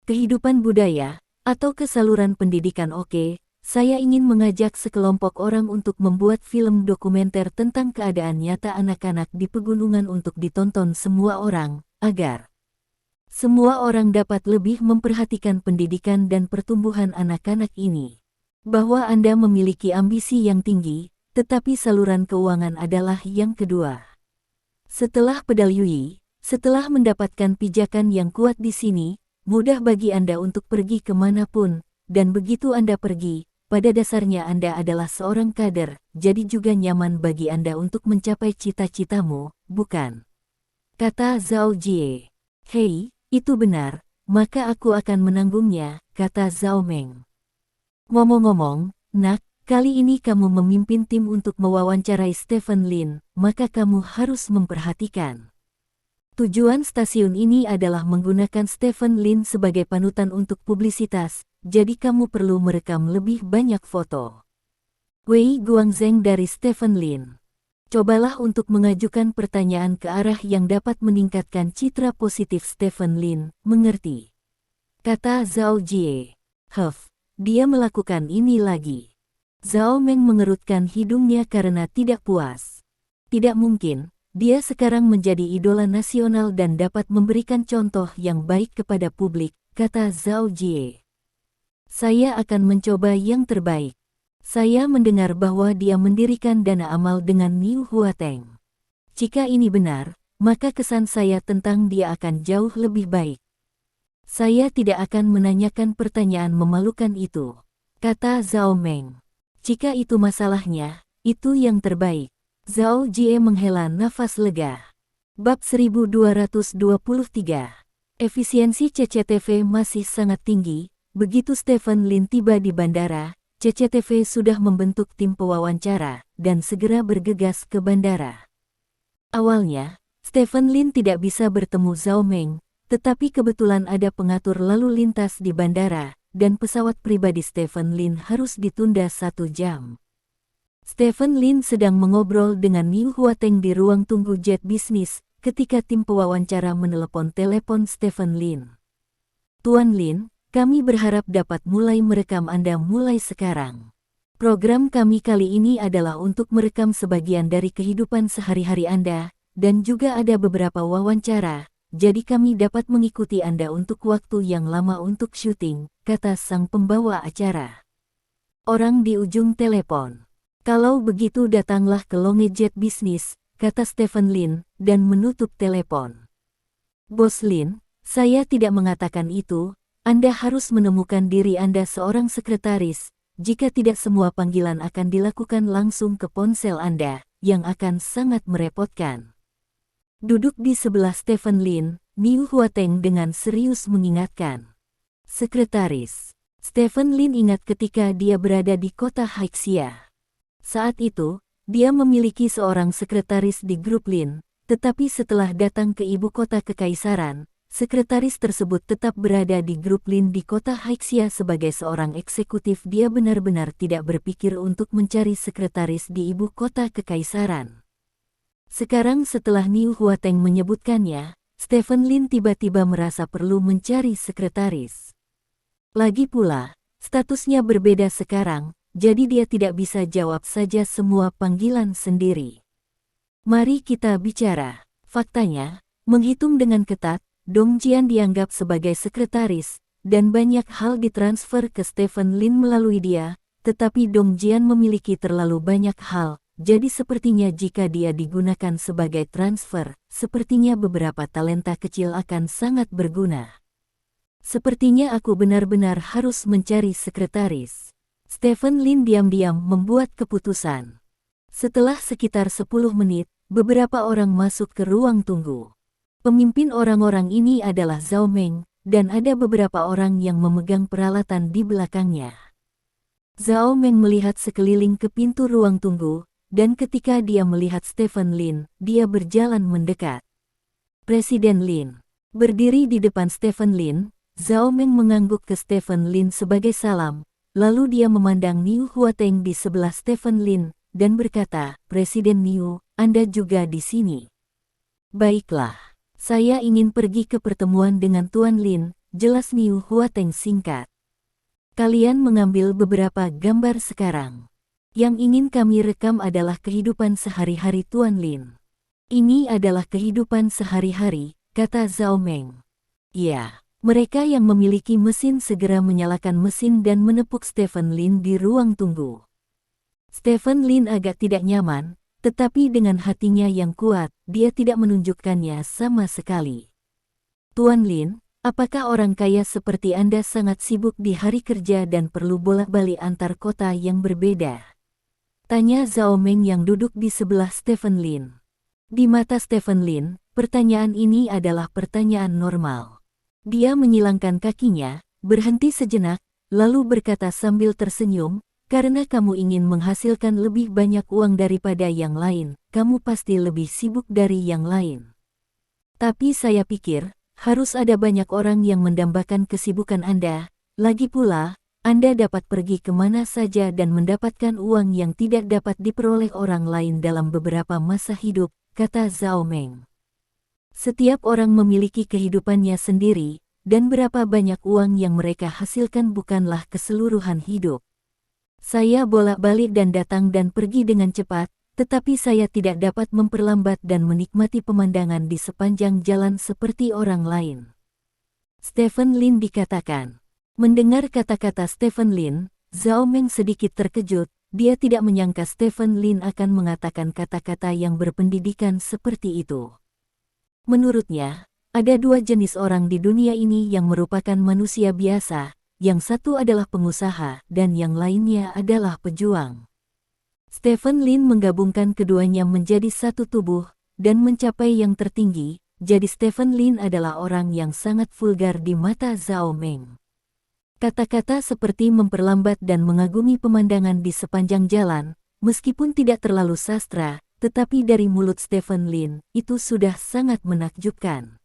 kehidupan budaya, atau ke saluran pendidikan. Oke, saya ingin mengajak sekelompok orang untuk membuat film dokumenter tentang keadaan nyata anak-anak di pegunungan untuk ditonton semua orang, agar semua orang dapat lebih memperhatikan pendidikan dan pertumbuhan anak-anak ini. Bahwa Anda memiliki ambisi yang tinggi, tetapi saluran keuangan adalah yang kedua. Setelah pedal Yui, setelah mendapatkan pijakan yang kuat di sini, mudah bagi Anda untuk pergi kemanapun, dan begitu Anda pergi, pada dasarnya Anda adalah seorang kader, jadi juga nyaman bagi Anda untuk mencapai cita-citamu, bukan? Kata Zhao Jie. Hei, itu benar, maka aku akan menanggungnya, kata Zhao Meng. Ngomong-ngomong, nak, kali ini kamu memimpin tim untuk mewawancarai Stephen Lin, maka kamu harus memperhatikan. Tujuan stasiun ini adalah menggunakan Stephen Lin sebagai panutan untuk publisitas, jadi kamu perlu merekam lebih banyak foto. Wei Guangzheng dari Stephen Lin. Cobalah untuk mengajukan pertanyaan ke arah yang dapat meningkatkan citra positif Stephen Lin, mengerti? Kata Zhao Jie. Dia melakukan ini lagi. Zhao Meng mengerutkan hidungnya karena tidak puas. Tidak mungkin, dia sekarang menjadi idola nasional dan dapat memberikan contoh yang baik kepada publik, kata Zhao Jie. Saya akan mencoba yang terbaik. Saya mendengar bahwa dia mendirikan dana amal dengan Niu Huateng. Jika ini benar, maka kesan saya tentang dia akan jauh lebih baik. Saya tidak akan menanyakan pertanyaan memalukan itu, kata Zhao Meng. Jika itu masalahnya, itu yang terbaik. Zhao Jie menghela nafas lega. Bab 1223. Efisiensi CCTV masih sangat tinggi. Begitu Stephen Lin tiba di bandara, CCTV sudah membentuk tim pewawancara dan segera bergegas ke bandara. Awalnya, Stephen Lin tidak bisa bertemu Zhao Meng, tetapi kebetulan ada pengatur lalu lintas di bandara, dan pesawat pribadi Stephen Lin harus ditunda 1 jam. Stephen Lin sedang mengobrol dengan Niu Huateng di ruang tunggu jet bisnis, ketika tim pewawancara menelepon telepon Stephen Lin. Tuan Lin, kami berharap dapat mulai merekam Anda mulai sekarang. Program kami kali ini adalah untuk merekam sebagian dari kehidupan sehari-hari Anda, dan juga ada beberapa wawancara, jadi kami dapat mengikuti Anda untuk waktu yang lama untuk syuting, kata sang pembawa acara. Orang di ujung telepon. Kalau begitu datanglah ke Longe Jet Business, kata Stephen Lin, dan menutup telepon. Bos Lin, saya tidak mengatakan itu, Anda harus menemukan diri Anda seorang sekretaris, jika tidak semua panggilan akan dilakukan langsung ke ponsel Anda, yang akan sangat merepotkan. Duduk di sebelah Stephen Lin, Niu Huateng dengan serius mengingatkan. Sekretaris. Stephen Lin ingat ketika dia berada di kota Haixia. Saat itu, dia memiliki seorang sekretaris di grup Lin, tetapi setelah datang ke ibu kota kekaisaran, sekretaris tersebut tetap berada di grup Lin di kota Haixia sebagai seorang eksekutif. Dia benar-benar tidak berpikir untuk mencari sekretaris di ibu kota kekaisaran. Sekarang setelah Niu Huateng menyebutkannya, Stephen Lin tiba-tiba merasa perlu mencari sekretaris. Lagi pula, statusnya berbeda sekarang, jadi dia tidak bisa jawab saja semua panggilan sendiri. Mari kita bicara. Faktanya, menghitung dengan ketat, Dong Jian dianggap sebagai sekretaris, dan banyak hal ditransfer ke Stephen Lin melalui dia, tetapi Dong Jian memiliki terlalu banyak hal, jadi sepertinya jika dia digunakan sebagai transfer, sepertinya beberapa talenta kecil akan sangat berguna. Sepertinya aku benar-benar harus mencari sekretaris. Stephen Lin diam-diam membuat keputusan. Setelah sekitar 10 menit, beberapa orang masuk ke ruang tunggu. Pemimpin orang-orang ini adalah Zhao Meng, dan ada beberapa orang yang memegang peralatan di belakangnya. Zhao Meng melihat sekeliling ke pintu ruang tunggu, dan ketika dia melihat Stephen Lin, dia berjalan mendekat. Presiden Lin. Berdiri di depan Stephen Lin, Zhao Meng mengangguk ke Stephen Lin sebagai salam, lalu dia memandang Niu Huateng di sebelah Stephen Lin, dan berkata, Presiden Niu, Anda juga di sini. Baiklah. Saya ingin pergi ke pertemuan dengan Tuan Lin, jelas Niu Huateng singkat. Kalian mengambil beberapa gambar sekarang. Yang ingin kami rekam adalah kehidupan sehari-hari Tuan Lin. Ini adalah kehidupan sehari-hari, kata Zhao Meng. Ya, mereka yang memiliki mesin segera menyalakan mesin dan menepuk Stephen Lin di ruang tunggu. Stephen Lin agak tidak nyaman, tetapi dengan hatinya yang kuat, dia tidak menunjukkannya sama sekali. Tuan Lin, apakah orang kaya seperti Anda sangat sibuk di hari kerja dan perlu bolak-balik antar kota yang berbeda? Tanya Zhao Meng yang duduk di sebelah Stephen Lin. Di mata Stephen Lin, pertanyaan ini adalah pertanyaan normal. Dia menyilangkan kakinya, berhenti sejenak, lalu berkata sambil tersenyum, karena kamu ingin menghasilkan lebih banyak uang daripada yang lain, kamu pasti lebih sibuk dari yang lain. Tapi saya pikir, harus ada banyak orang yang mendambakan kesibukan Anda. Lagi pula, Anda dapat pergi kemana saja dan mendapatkan uang yang tidak dapat diperoleh orang lain dalam beberapa masa hidup, kata Zhao Meng. Setiap orang memiliki kehidupannya sendiri, dan berapa banyak uang yang mereka hasilkan bukanlah keseluruhan hidup. Saya bolak-balik dan datang dan pergi dengan cepat, tetapi saya tidak dapat memperlambat dan menikmati pemandangan di sepanjang jalan seperti orang lain. Stephen Lin dikatakan. Mendengar kata-kata Stephen Lin, Zhao Meng sedikit terkejut, dia tidak menyangka Stephen Lin akan mengatakan kata-kata yang berpendidikan seperti itu. Menurutnya, ada dua jenis orang di dunia ini yang merupakan manusia biasa, yang satu adalah pengusaha dan yang lainnya adalah pejuang. Stephen Lin menggabungkan keduanya menjadi satu tubuh dan mencapai yang tertinggi, jadi Stephen Lin adalah orang yang sangat vulgar di mata Zhao Meng. Kata-kata seperti memperlambat dan mengagumi pemandangan di sepanjang jalan, meskipun tidak terlalu sastra, tetapi dari mulut Stephen Lin, itu sudah sangat menakjubkan.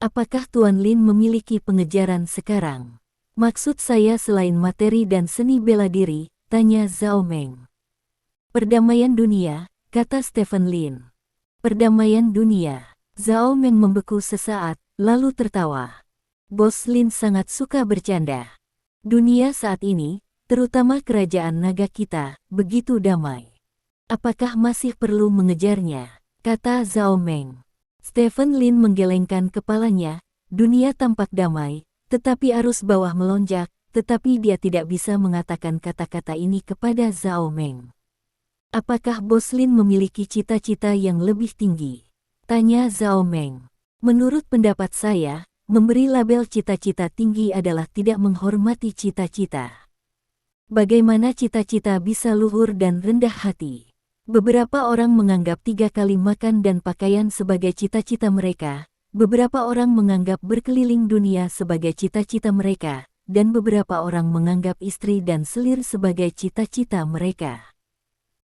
Apakah Tuan Lin memiliki pengejaran sekarang? Maksud saya selain materi dan seni bela diri, tanya Zhao Meng. Perdamaian dunia, kata Stephen Lin. Perdamaian dunia. Zhao Meng membeku sesaat, lalu tertawa. Bos Lin sangat suka bercanda. Dunia saat ini, terutama kerajaan naga kita, begitu damai. Apakah masih perlu mengejarnya? Kata Zhao Meng. Stephen Lin menggelengkan kepalanya, dunia tampak damai, tetapi arus bawah melonjak, tetapi dia tidak bisa mengatakan kata-kata ini kepada Zhao Meng. Apakah Bos Lin memiliki cita-cita yang lebih tinggi? Tanya Zhao Meng. Menurut pendapat saya, memberi label cita-cita tinggi adalah tidak menghormati cita-cita. Bagaimana cita-cita bisa luhur dan rendah hati? Beberapa orang menganggap 3 kali makan dan pakaian sebagai cita-cita mereka. Beberapa orang menganggap berkeliling dunia sebagai cita-cita mereka, dan beberapa orang menganggap istri dan selir sebagai cita-cita mereka.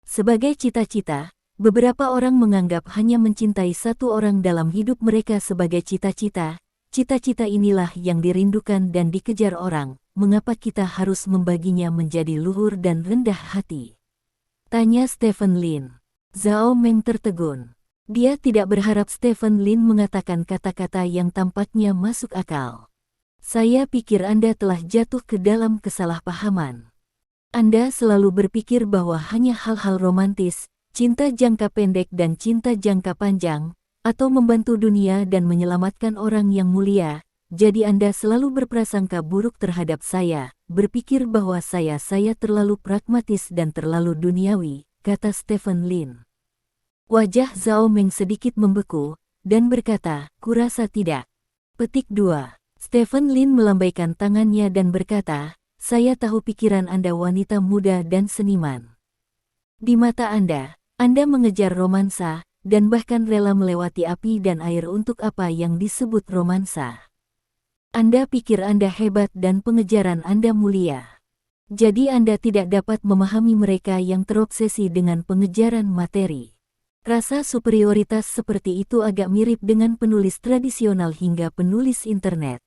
Sebagai cita-cita, beberapa orang menganggap hanya mencintai satu orang dalam hidup mereka sebagai cita-cita. Cita-cita inilah yang dirindukan dan dikejar orang, mengapa kita harus membaginya menjadi luhur dan rendah hati? Tanya Stephen Lin. Zhao Meng tertegun. Dia tidak berharap Stephen Lin mengatakan kata-kata yang tampaknya masuk akal. Saya pikir Anda telah jatuh ke dalam kesalahpahaman. Anda selalu berpikir bahwa hanya hal-hal romantis, cinta jangka pendek dan cinta jangka panjang, atau membantu dunia dan menyelamatkan orang yang mulia, jadi Anda selalu berprasangka buruk terhadap saya, berpikir bahwa saya terlalu pragmatis dan terlalu duniawi, kata Stephen Lin. Wajah Zhao Meng sedikit membeku, dan berkata, kurasa tidak. Petik 2. Stephen Lin melambaikan tangannya dan berkata, saya tahu pikiran Anda wanita muda dan seniman. Di mata Anda mengejar romansa, dan bahkan rela melewati api dan air untuk apa yang disebut romansa. Anda pikir Anda hebat dan pengejaran Anda mulia. Jadi Anda tidak dapat memahami mereka yang terobsesi dengan pengejaran materi. Rasa superioritas seperti itu agak mirip dengan penulis tradisional hingga penulis internet.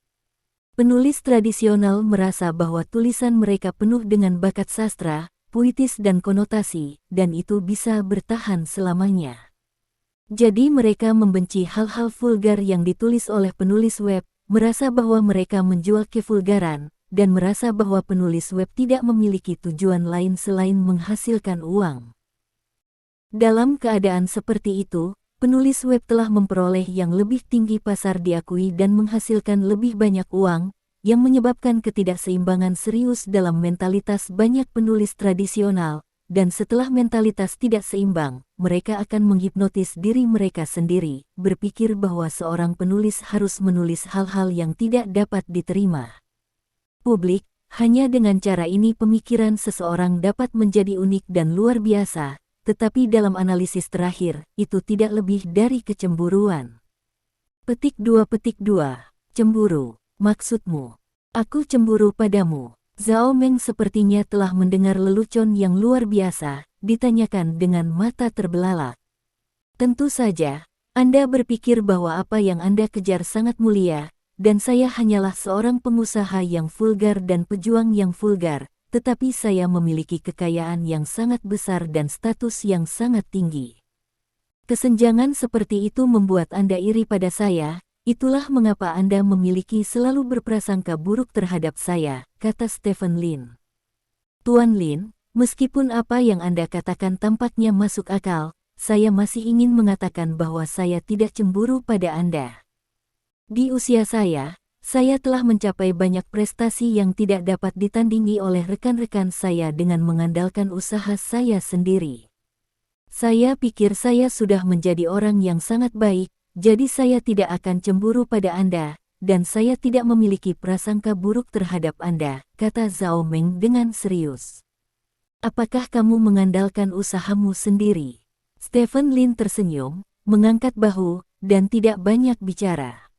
Penulis tradisional merasa bahwa tulisan mereka penuh dengan bakat sastra, puitis dan konotasi, dan itu bisa bertahan selamanya. Jadi mereka membenci hal-hal vulgar yang ditulis oleh penulis web, merasa bahwa mereka menjual kevulgaran, dan merasa bahwa penulis web tidak memiliki tujuan lain selain menghasilkan uang. Dalam keadaan seperti itu, penulis web telah memperoleh yang lebih tinggi pasar diakui dan menghasilkan lebih banyak uang, yang menyebabkan ketidakseimbangan serius dalam mentalitas banyak penulis tradisional, dan setelah mentalitas tidak seimbang, mereka akan menghipnotis diri mereka sendiri, berpikir bahwa seorang penulis harus menulis hal-hal yang tidak dapat diterima publik. Hanya dengan cara ini pemikiran seseorang dapat menjadi unik dan luar biasa. Tetapi dalam analisis terakhir, itu tidak lebih dari kecemburuan. Petik 2. Cemburu. Maksudmu? Aku cemburu padamu. Zhao Meng sepertinya telah mendengar lelucon yang luar biasa, ditanyakan dengan mata terbelalak. Tentu saja, Anda berpikir bahwa apa yang Anda kejar sangat mulia, dan saya hanyalah seorang pengusaha yang vulgar dan pejuang yang vulgar. Tetapi saya memiliki kekayaan yang sangat besar dan status yang sangat tinggi. Kesenjangan seperti itu membuat Anda iri pada saya, itulah mengapa Anda memiliki selalu berprasangka buruk terhadap saya, kata Stephen Lin. Tuan Lin, meskipun apa yang Anda katakan tampaknya masuk akal, saya masih ingin mengatakan bahwa saya tidak cemburu pada Anda. Di usia saya telah mencapai banyak prestasi yang tidak dapat ditandingi oleh rekan-rekan saya dengan mengandalkan usaha saya sendiri. Saya pikir saya sudah menjadi orang yang sangat baik, jadi saya tidak akan cemburu pada Anda, dan saya tidak memiliki prasangka buruk terhadap Anda, kata Zhao Meng dengan serius. Apakah kamu mengandalkan usahamu sendiri? Stephen Lin tersenyum, mengangkat bahu, dan tidak banyak bicara.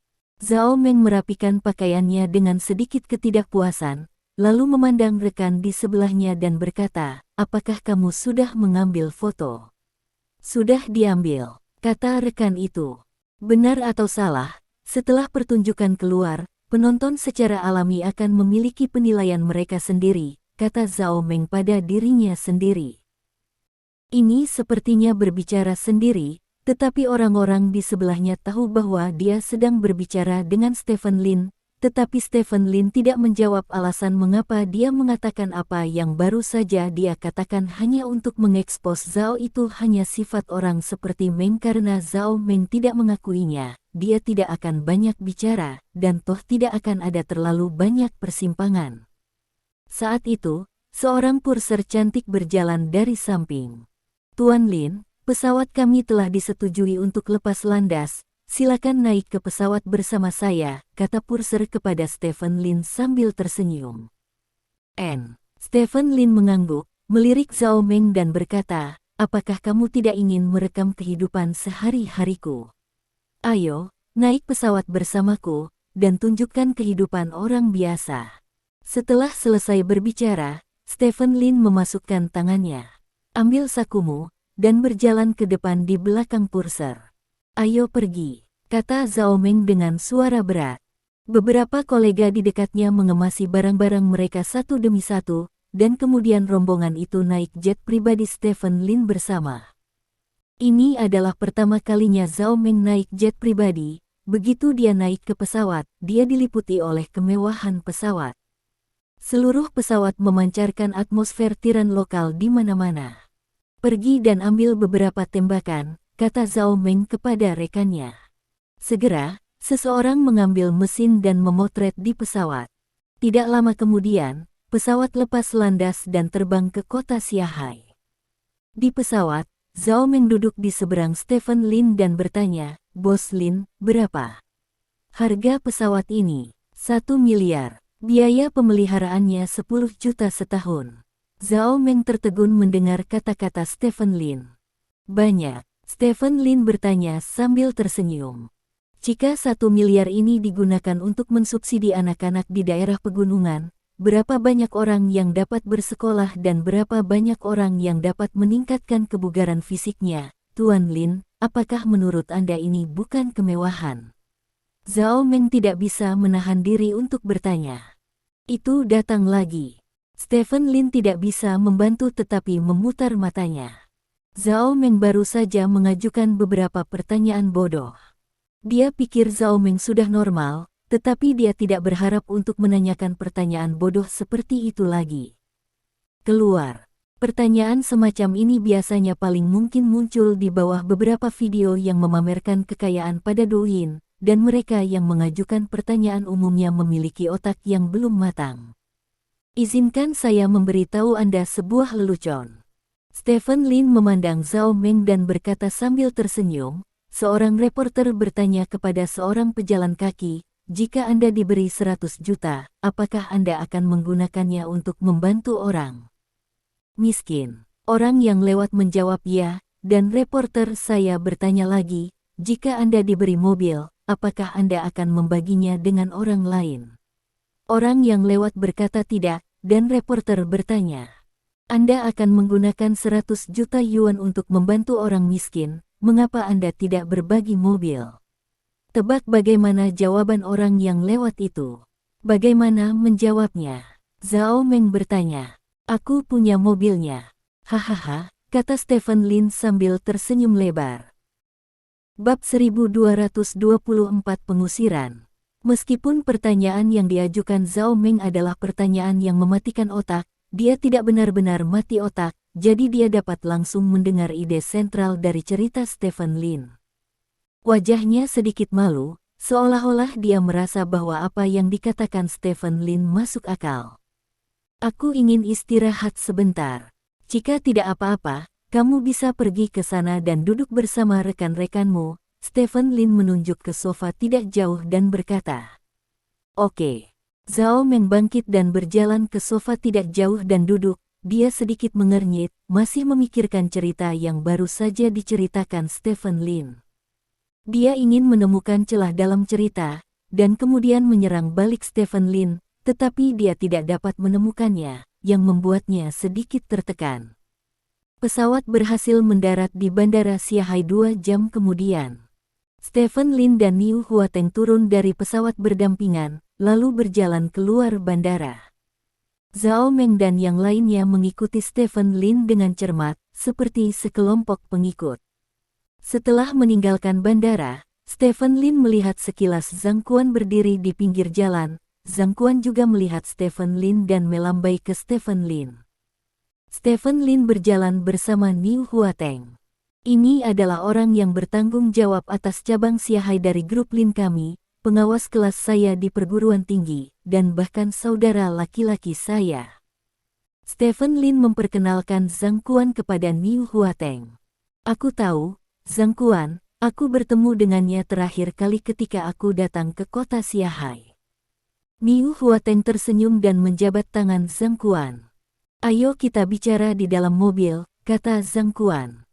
Zhao Meng merapikan pakaiannya dengan sedikit ketidakpuasan, lalu memandang rekan di sebelahnya dan berkata, apakah kamu sudah mengambil foto? Sudah diambil, kata rekan itu. Benar atau salah, setelah pertunjukan keluar, penonton secara alami akan memiliki penilaian mereka sendiri, kata Zhao Meng pada dirinya sendiri. Ini sepertinya berbicara sendiri, tetapi orang-orang di sebelahnya tahu bahwa dia sedang berbicara dengan Stephen Lin, tetapi Stephen Lin tidak menjawab alasan mengapa dia mengatakan apa yang baru saja dia katakan hanya untuk mengekspos Zhao itu hanya sifat orang seperti Meng karena Zhao Meng tidak mengakuinya, dia tidak akan banyak bicara, dan toh tidak akan ada terlalu banyak persimpangan. Saat itu, seorang purser cantik berjalan dari samping. Tuan Lin, pesawat kami telah disetujui untuk lepas landas, silakan naik ke pesawat bersama saya, kata purser kepada Stephen Lin sambil tersenyum. Stephen Lin mengangguk, melirik Zhao Meng dan berkata, apakah kamu tidak ingin merekam kehidupan sehari-hariku? Ayo, naik pesawat bersamaku, dan tunjukkan kehidupan orang biasa. Setelah selesai berbicara, Stephen Lin memasukkan tangannya. Ambil sakumu, dan berjalan ke depan di belakang purser. Ayo pergi, kata Zhao Meng dengan suara berat. Beberapa kolega di dekatnya mengemasi barang-barang mereka satu demi satu, dan kemudian rombongan itu naik jet pribadi Stephen Lin bersama. Ini adalah pertama kalinya Zhao Meng naik jet pribadi. Begitu dia naik ke pesawat, dia diliputi oleh kemewahan pesawat. Seluruh pesawat memancarkan atmosfer tiran lokal di mana-mana. Pergi dan ambil beberapa tembakan, kata Zhao Meng kepada rekannya. Segera, Seseorang mengambil mesin dan memotret di pesawat. Tidak lama kemudian, pesawat lepas landas dan terbang ke kota Shanghai. Di pesawat, Zhao Meng duduk di seberang Stephen Lin dan bertanya, "Bos Lin, berapa harga pesawat ini?" 1 miliar. Biaya pemeliharaannya 10 juta setahun. Zhao Meng tertegun mendengar kata-kata Stephen Lin. Banyak. Stephen Lin bertanya sambil tersenyum. Jika 1 miliar ini digunakan untuk mensubsidi anak-anak di daerah pegunungan, berapa banyak orang yang dapat bersekolah dan berapa banyak orang yang dapat meningkatkan kebugaran fisiknya? Tuan Lin, apakah menurut Anda ini bukan kemewahan? Zhao Meng tidak bisa menahan diri untuk bertanya. Itu datang lagi. Stephen Lin tidak bisa membantu tetapi memutar matanya. Zhao Meng baru saja mengajukan beberapa pertanyaan bodoh. Dia pikir Zhao Meng sudah normal, tetapi dia tidak berharap untuk menanyakan pertanyaan bodoh seperti itu lagi. Keluar. Pertanyaan semacam ini biasanya paling mungkin muncul di bawah beberapa video yang memamerkan kekayaan pada Douyin, dan mereka yang mengajukan pertanyaan umumnya memiliki otak yang belum matang. Izinkan saya memberitahu Anda sebuah lelucon. Stephen Lin memandang Zhao Meng dan berkata sambil tersenyum, seorang reporter bertanya kepada seorang pejalan kaki, "Jika Anda diberi 100 juta, apakah Anda akan menggunakannya untuk membantu orang miskin?" Orang yang lewat menjawab ya, dan reporter saya bertanya lagi, "Jika Anda diberi mobil, apakah Anda akan membaginya dengan orang lain?" Orang yang lewat berkata tidak, dan reporter bertanya, "Anda akan menggunakan 100 juta yuan untuk membantu orang miskin, mengapa Anda tidak berbagi mobil?" Tebak bagaimana jawaban orang yang lewat itu? Bagaimana menjawabnya? Zhao Meng bertanya, "Aku punya mobilnya." "Hahaha," kata Stephen Lin sambil tersenyum lebar. Bab 1224 Pengusiran. Meskipun pertanyaan yang diajukan Zhao Meng adalah pertanyaan yang mematikan otak, dia tidak benar-benar mati otak, jadi dia dapat langsung mendengar ide sentral dari cerita Stephen Lin. Wajahnya sedikit malu, seolah-olah dia merasa bahwa apa yang dikatakan Stephen Lin masuk akal. "Aku ingin istirahat sebentar. Jika tidak apa-apa, kamu bisa pergi ke sana dan duduk bersama rekan-rekanmu." Stephen Lin menunjuk ke sofa tidak jauh dan berkata, "Oke." Zhao Meng bangkit dan berjalan ke sofa tidak jauh dan duduk. Dia sedikit mengernyit, masih memikirkan cerita yang baru saja diceritakan Stephen Lin. Dia ingin menemukan celah dalam cerita, dan kemudian menyerang balik Stephen Lin, tetapi dia tidak dapat menemukannya, yang membuatnya sedikit tertekan. Pesawat berhasil mendarat di Bandara Shanghai 2 jam kemudian. Stephen Lin dan Niu Huateng turun dari pesawat berdampingan, lalu berjalan keluar bandara. Zhao Meng dan yang lainnya mengikuti Stephen Lin dengan cermat, seperti sekelompok pengikut. Setelah meninggalkan bandara, Stephen Lin melihat sekilas Zhang Quan berdiri di pinggir jalan. Zhang Quan juga melihat Stephen Lin dan melambai ke Stephen Lin. Stephen Lin berjalan bersama Niu Huateng. "Ini adalah orang yang bertanggung jawab atas cabang Shanghai dari grup Lin kami, pengawas kelas saya di perguruan tinggi, dan bahkan saudara laki-laki saya." Stephen Lin memperkenalkan Zhang Quan kepada Niu Huateng. "Aku tahu, Zhang Quan, aku bertemu dengannya terakhir kali ketika aku datang ke kota Shanghai." Niu Huateng tersenyum dan menjabat tangan Zhang Quan. "Ayo kita bicara di dalam mobil," kata Zhang Quan.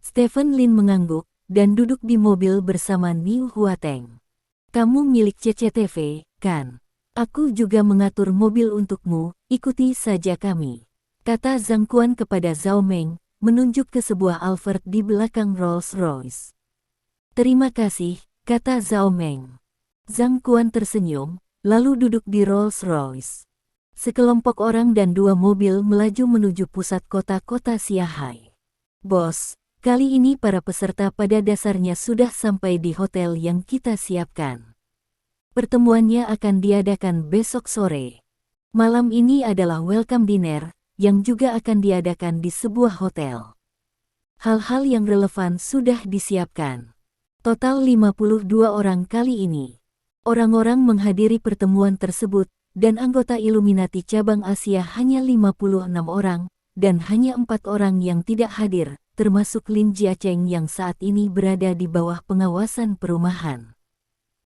Stephen Lin mengangguk, dan duduk di mobil bersama Niu Huateng. "Kamu milik CCTV, kan? Aku juga mengatur mobil untukmu, ikuti saja kami," kata Zhang Quan kepada Zhao Meng, menunjuk ke sebuah Alphard di belakang Rolls-Royce. "Terima kasih," kata Zhao Meng. Zhang Quan tersenyum, lalu duduk di Rolls-Royce. Sekelompok orang dan 2 mobil melaju menuju pusat kota-kota Shanghai. "Bos, kali ini para peserta pada dasarnya sudah sampai di hotel yang kita siapkan. Pertemuannya akan diadakan besok sore. Malam ini adalah welcome dinner, yang juga akan diadakan di sebuah hotel. Hal-hal yang relevan sudah disiapkan. Total 52 orang kali ini. Orang-orang menghadiri pertemuan tersebut, dan anggota Illuminati cabang Asia hanya 56 orang, dan hanya 4 orang yang tidak hadir, termasuk Lin Jiacheng yang saat ini berada di bawah pengawasan perumahan.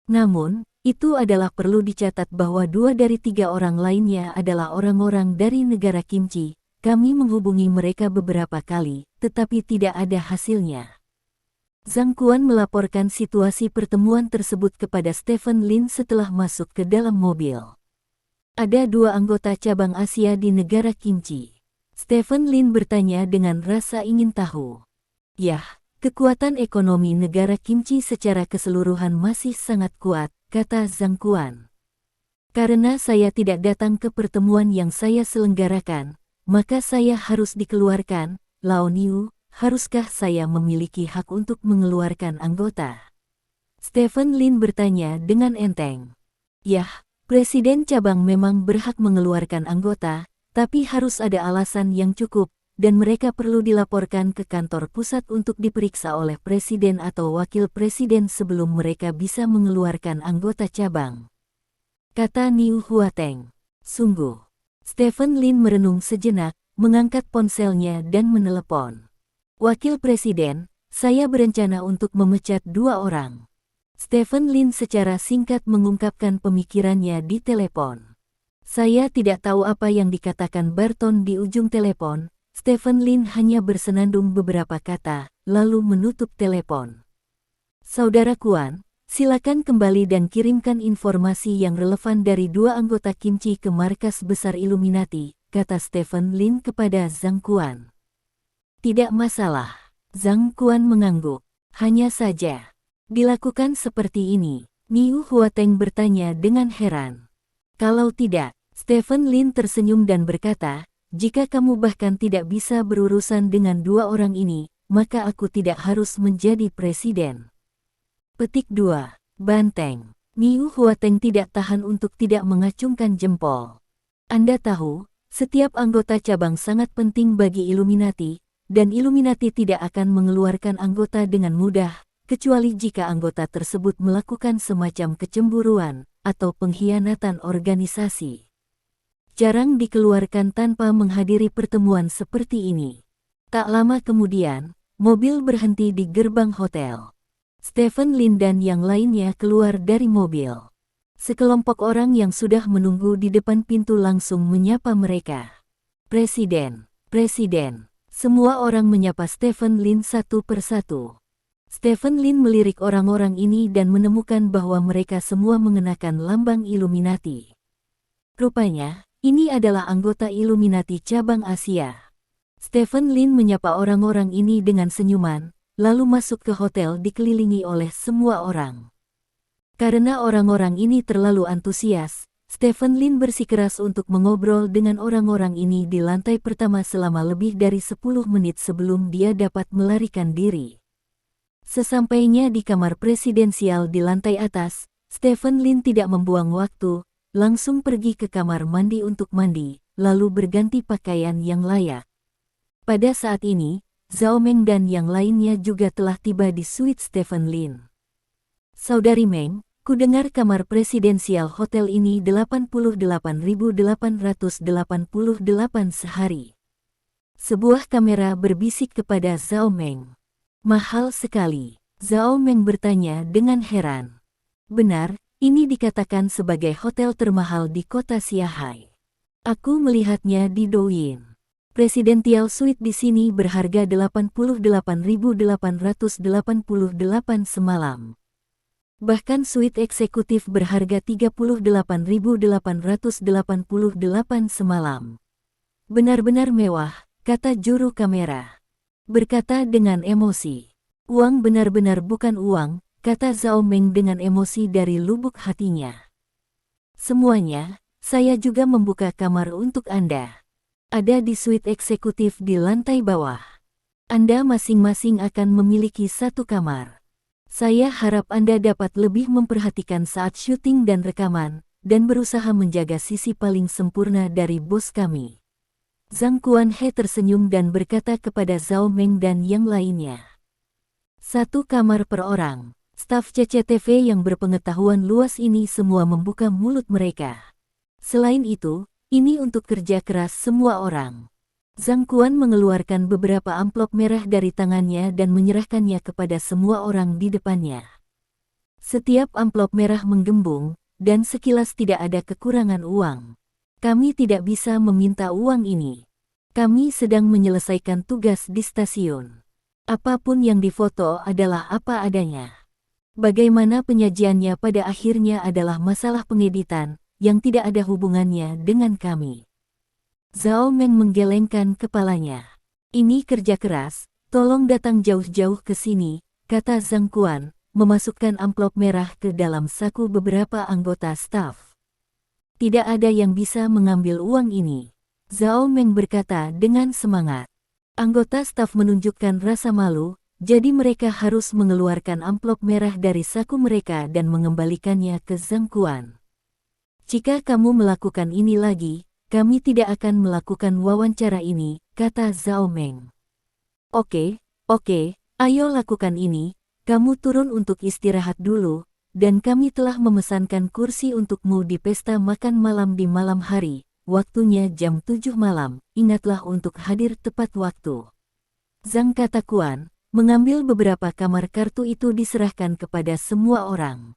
Namun, itu adalah perlu dicatat bahwa 2 dari 3 orang lainnya adalah orang-orang dari negara Kimchi. Kami menghubungi mereka beberapa kali, tetapi tidak ada hasilnya. Zhang Quan melaporkan situasi pertemuan tersebut kepada Stephen Lin setelah masuk ke dalam mobil. Ada 2 anggota cabang Asia di negara Kimchi. Stephen Lin bertanya dengan rasa ingin tahu. Yah, kekuatan ekonomi negara Kimchi secara keseluruhan masih sangat kuat, kata Zhang Quan. Karena saya tidak datang ke pertemuan yang saya selenggarakan, maka saya harus dikeluarkan. Lao Niu, haruskah saya memiliki hak untuk mengeluarkan anggota? Stephen Lin bertanya dengan enteng. Yah, Presiden cabang memang berhak mengeluarkan anggota, tapi harus ada alasan yang cukup, dan mereka perlu dilaporkan ke kantor pusat untuk diperiksa oleh presiden atau wakil presiden sebelum mereka bisa mengeluarkan anggota cabang. Kata Niu Huateng. Sungguh. Stephen Lin merenung sejenak, mengangkat ponselnya dan menelepon. Wakil Presiden, saya berencana untuk memecat 2 orang. Stephen Lin secara singkat mengungkapkan pemikirannya di telepon. Saya tidak tahu apa yang dikatakan Barton di ujung telepon. Stephen Lin hanya bersenandung beberapa kata, lalu menutup telepon. Saudara Quan, silakan kembali dan kirimkan informasi yang relevan dari 2 anggota Kimchi ke markas besar Illuminati, kata Stephen Lin kepada Zhang Quan. Tidak masalah. Zhang Quan mengangguk. Hanya saja. Dilakukan seperti ini. Niu Huateng bertanya dengan heran. Kalau tidak, Stephen Lin tersenyum dan berkata, jika kamu bahkan tidak bisa berurusan dengan 2 orang ini, maka aku tidak harus menjadi presiden. Petik 2. Banteng. Niu Huateng tidak tahan untuk tidak mengacungkan jempol. Anda tahu, setiap anggota cabang sangat penting bagi Illuminati, dan Illuminati tidak akan mengeluarkan anggota dengan mudah, kecuali jika anggota tersebut melakukan semacam kecemburuan atau pengkhianatan organisasi. Jarang dikeluarkan tanpa menghadiri pertemuan seperti ini. Tak lama kemudian, mobil berhenti di gerbang hotel. Stephen Lin dan yang lainnya keluar dari mobil. Sekelompok orang yang sudah menunggu di depan pintu langsung menyapa mereka. Presiden, Presiden. Semua orang menyapa Stephen Lin satu persatu. Stephen Lin melirik orang-orang ini dan menemukan bahwa mereka semua mengenakan lambang Illuminati. Rupanya, ini adalah anggota Illuminati cabang Asia. Stephen Lin menyapa orang-orang ini dengan senyuman, lalu masuk ke hotel dikelilingi oleh semua orang. Karena orang-orang ini terlalu antusias, Stephen Lin bersikeras untuk mengobrol dengan orang-orang ini di lantai pertama selama lebih dari 10 menit sebelum dia dapat melarikan diri. Sesampainya di kamar presidensial di lantai atas, Stephen Lin tidak membuang waktu, langsung pergi ke kamar mandi untuk mandi, lalu berganti pakaian yang layak. Pada saat ini, Zhao Meng dan yang lainnya juga telah tiba di suite Stephen Lin. Saudari Meng, ku dengar kamar presidensial hotel ini 88.888 sehari. Sebuah kamera berbisik kepada Zhao Meng. Mahal sekali. Zhao Meng bertanya dengan heran. Benar, ini dikatakan sebagai hotel termahal di kota Shanghai. Aku melihatnya di Douyin. Presidential suite di sini berharga 88.888 semalam. Bahkan suite eksekutif berharga 38.888 semalam. Benar-benar mewah, kata juru kamera. Berkata dengan emosi. Uang benar-benar bukan uang, kata Zhao Meng dengan emosi dari lubuk hatinya. Semuanya, saya juga membuka kamar untuk Anda. Ada di suite eksekutif di lantai bawah. Anda masing-masing akan memiliki 1 kamar. Saya harap Anda dapat lebih memperhatikan saat syuting dan rekaman, dan berusaha menjaga sisi paling sempurna dari bos kami. Zhang Quan He tersenyum dan berkata kepada Zhao Meng dan yang lainnya. 1 kamar per orang. Staf CCTV yang berpengetahuan luas ini semua membuka mulut mereka. Selain itu, ini untuk kerja keras semua orang. Zhang Quan mengeluarkan beberapa amplop merah dari tangannya dan menyerahkannya kepada semua orang di depannya. Setiap amplop merah menggembung, dan sekilas tidak ada kekurangan uang. Kami tidak bisa meminta uang ini. Kami sedang menyelesaikan tugas di stasiun. Apapun yang difoto adalah apa adanya. Bagaimana penyajiannya pada akhirnya adalah masalah pengeditan, yang tidak ada hubungannya dengan kami. Zhao Meng menggelengkan kepalanya. Ini kerja keras, tolong datang jauh-jauh ke sini, kata Zhang Quan, memasukkan amplop merah ke dalam saku beberapa anggota staf. Tidak ada yang bisa mengambil uang ini. Zhao Meng berkata dengan semangat. Anggota staf menunjukkan rasa malu, jadi mereka harus mengeluarkan amplop merah dari saku mereka dan mengembalikannya ke Zhang Quan. Jika kamu melakukan ini lagi, kami tidak akan melakukan wawancara ini, kata Zhao Meng. Oke, ayo lakukan ini, kamu turun untuk istirahat dulu, dan kami telah memesankan kursi untukmu di pesta makan malam di malam hari, waktunya jam 7 malam, ingatlah untuk hadir tepat waktu. Zhang kata Quan, mengambil beberapa kamar kartu itu diserahkan kepada semua orang.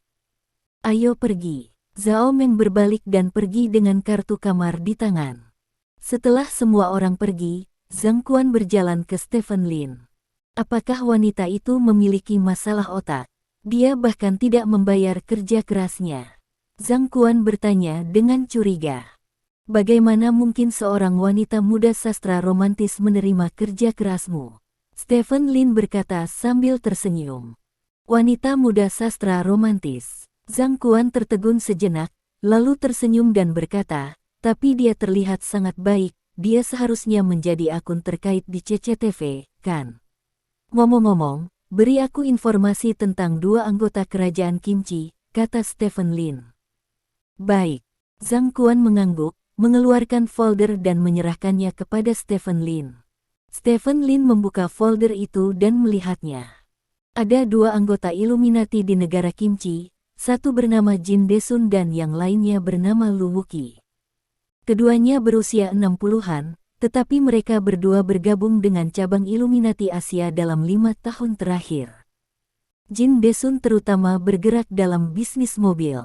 Ayo pergi. Zhao Meng berbalik dan pergi dengan kartu kamar di tangan. Setelah semua orang pergi, Zhang Quan berjalan ke Stephen Lin. Apakah wanita itu memiliki masalah otak? Dia bahkan tidak membayar kerja kerasnya. Zhang Quan bertanya dengan curiga. Bagaimana mungkin seorang wanita muda sastra romantis menerima kerja kerasmu? Stephen Lin berkata sambil tersenyum. Wanita muda sastra romantis. Zhang Quan tertegun sejenak, lalu tersenyum dan berkata, tapi dia terlihat sangat baik, dia seharusnya menjadi akun terkait di CCTV, kan? Ngomong-ngomong, beri aku informasi tentang dua anggota kerajaan Kimchi, kata Stephen Lin. Baik. Zhang Quan mengangguk, mengeluarkan folder dan menyerahkannya kepada Stephen Lin. Stephen Lin membuka folder itu dan melihatnya. Ada dua anggota Illuminati di negara Kimchi, satu bernama Jin Desun dan yang lainnya bernama Lu Wuqi. Keduanya berusia 60-an, tetapi mereka berdua bergabung dengan cabang Illuminati Asia dalam 5 tahun terakhir. Jin Desun terutama bergerak dalam bisnis mobil.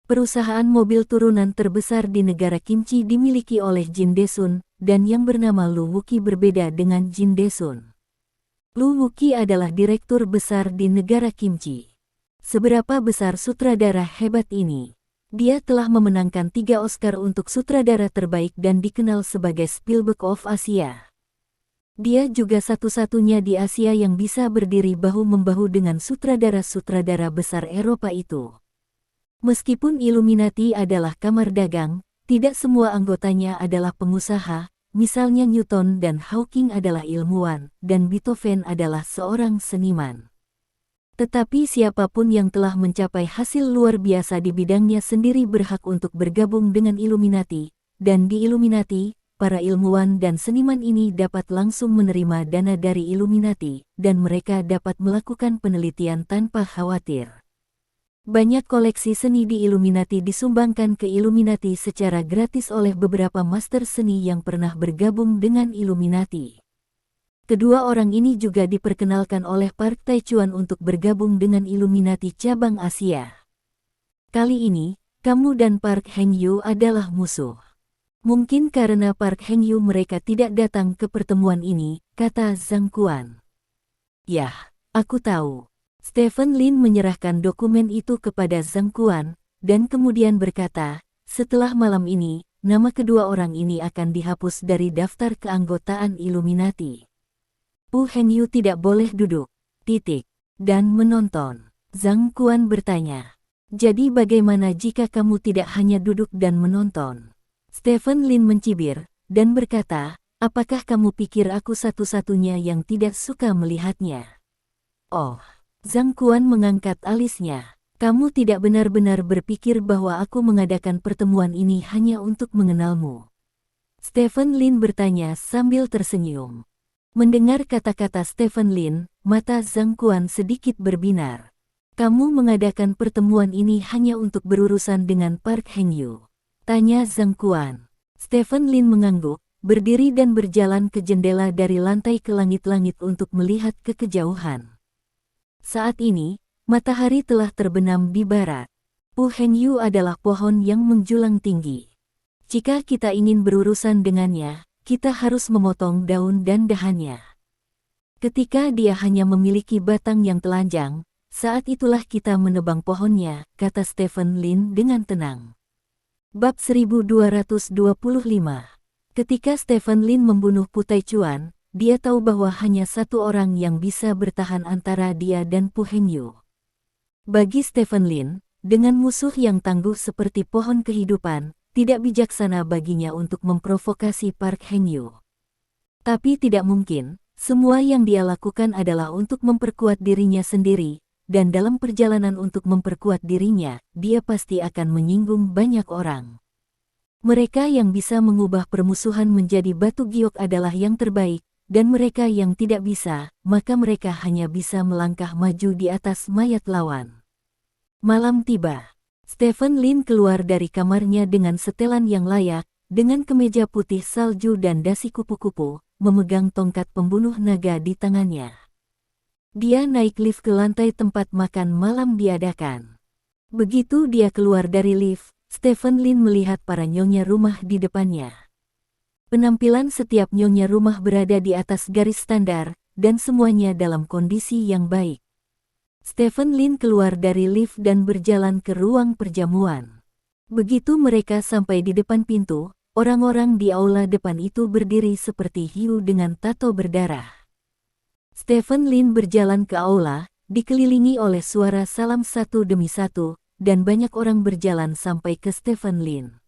Perusahaan mobil turunan terbesar di negara Kimchi dimiliki oleh Jin Desun, dan yang bernama Lu Wuqi berbeda dengan Jin Desun. Lu Wuqi adalah direktur besar di negara Kimchi. Seberapa besar sutradara hebat ini? Dia telah memenangkan 3 Oscar untuk sutradara terbaik dan dikenal sebagai Spielberg of Asia. Dia juga satu-satunya di Asia yang bisa berdiri bahu-membahu dengan sutradara-sutradara besar Eropa itu. Meskipun Illuminati adalah kamar dagang, tidak semua anggotanya adalah pengusaha, misalnya Newton dan Hawking adalah ilmuwan, dan Beethoven adalah seorang seniman. Tetapi siapapun yang telah mencapai hasil luar biasa di bidangnya sendiri berhak untuk bergabung dengan Illuminati, dan di Illuminati, para ilmuwan dan seniman ini dapat langsung menerima dana dari Illuminati, dan mereka dapat melakukan penelitian tanpa khawatir. Banyak koleksi seni di Illuminati disumbangkan ke Illuminati secara gratis oleh beberapa master seni yang pernah bergabung dengan Illuminati. Kedua orang ini juga diperkenalkan oleh Park Tae-chuan untuk bergabung dengan Illuminati cabang Asia. Kali ini, kamu dan Park Heng-yu adalah musuh. Mungkin karena Park Heng-yu mereka tidak datang ke pertemuan ini, kata Zhang Quan. Yah, aku tahu. Stephen Lin menyerahkan dokumen itu kepada Zhang Quan, dan kemudian berkata, setelah malam ini, nama kedua orang ini akan dihapus dari daftar keanggotaan Illuminati. Pu Hengyu tidak boleh duduk, dan menonton. Zhang Quan bertanya, jadi bagaimana jika kamu tidak hanya duduk dan menonton? Stephen Lin mencibir, dan berkata, apakah kamu pikir aku satu-satunya yang tidak suka melihatnya? Oh. Zhang Quan mengangkat alisnya. Kamu tidak benar-benar berpikir bahwa aku mengadakan pertemuan ini hanya untuk mengenalmu. Stephen Lin bertanya sambil tersenyum. Mendengar kata-kata Stephen Lin, mata Zhang Quan sedikit berbinar. Kamu mengadakan pertemuan ini hanya untuk berurusan dengan Park Heng-yu? Tanya Zhang Quan. Stephen Lin mengangguk, berdiri dan berjalan ke jendela dari lantai ke langit-langit untuk melihat ke kejauhan. Saat ini, matahari telah terbenam di barat. Pu Heng-yu adalah pohon yang menjulang tinggi. Jika kita ingin berurusan dengannya, kita harus memotong daun dan dahannya. Ketika dia hanya memiliki batang yang telanjang, saat itulah kita menebang pohonnya, kata Stephen Lin dengan tenang. Bab 1225. Ketika Stephen Lin membunuh Pu Taichuan, dia tahu bahwa hanya satu orang yang bisa bertahan antara dia dan Pu Heng-yu. Bagi Stephen Lin, dengan musuh yang tangguh seperti pohon kehidupan, tidak bijaksana baginya untuk memprovokasi Park Heng-yu. Tapi tidak mungkin, semua yang dia lakukan adalah untuk memperkuat dirinya sendiri, dan dalam perjalanan untuk memperkuat dirinya, dia pasti akan menyinggung banyak orang. Mereka yang bisa mengubah permusuhan menjadi batu giok adalah yang terbaik, dan mereka yang tidak bisa, maka mereka hanya bisa melangkah maju di atas mayat lawan. Malam tiba. Stephen Lin keluar dari kamarnya dengan setelan yang layak, dengan kemeja putih salju dan dasi kupu-kupu, memegang tongkat pembunuh naga di tangannya. Dia naik lift ke lantai tempat makan malam diadakan. Begitu dia keluar dari lift, Stephen Lin melihat para nyonya rumah di depannya. Penampilan setiap nyonya rumah berada di atas garis standar, dan semuanya dalam kondisi yang baik. Stephen Lin keluar dari lift dan berjalan ke ruang perjamuan. Begitu mereka sampai di depan pintu, orang-orang di aula depan itu berdiri seperti hiu dengan tato berdarah. Stephen Lin berjalan ke aula, dikelilingi oleh suara salam satu demi satu, dan banyak orang berjalan sampai ke Stephen Lin.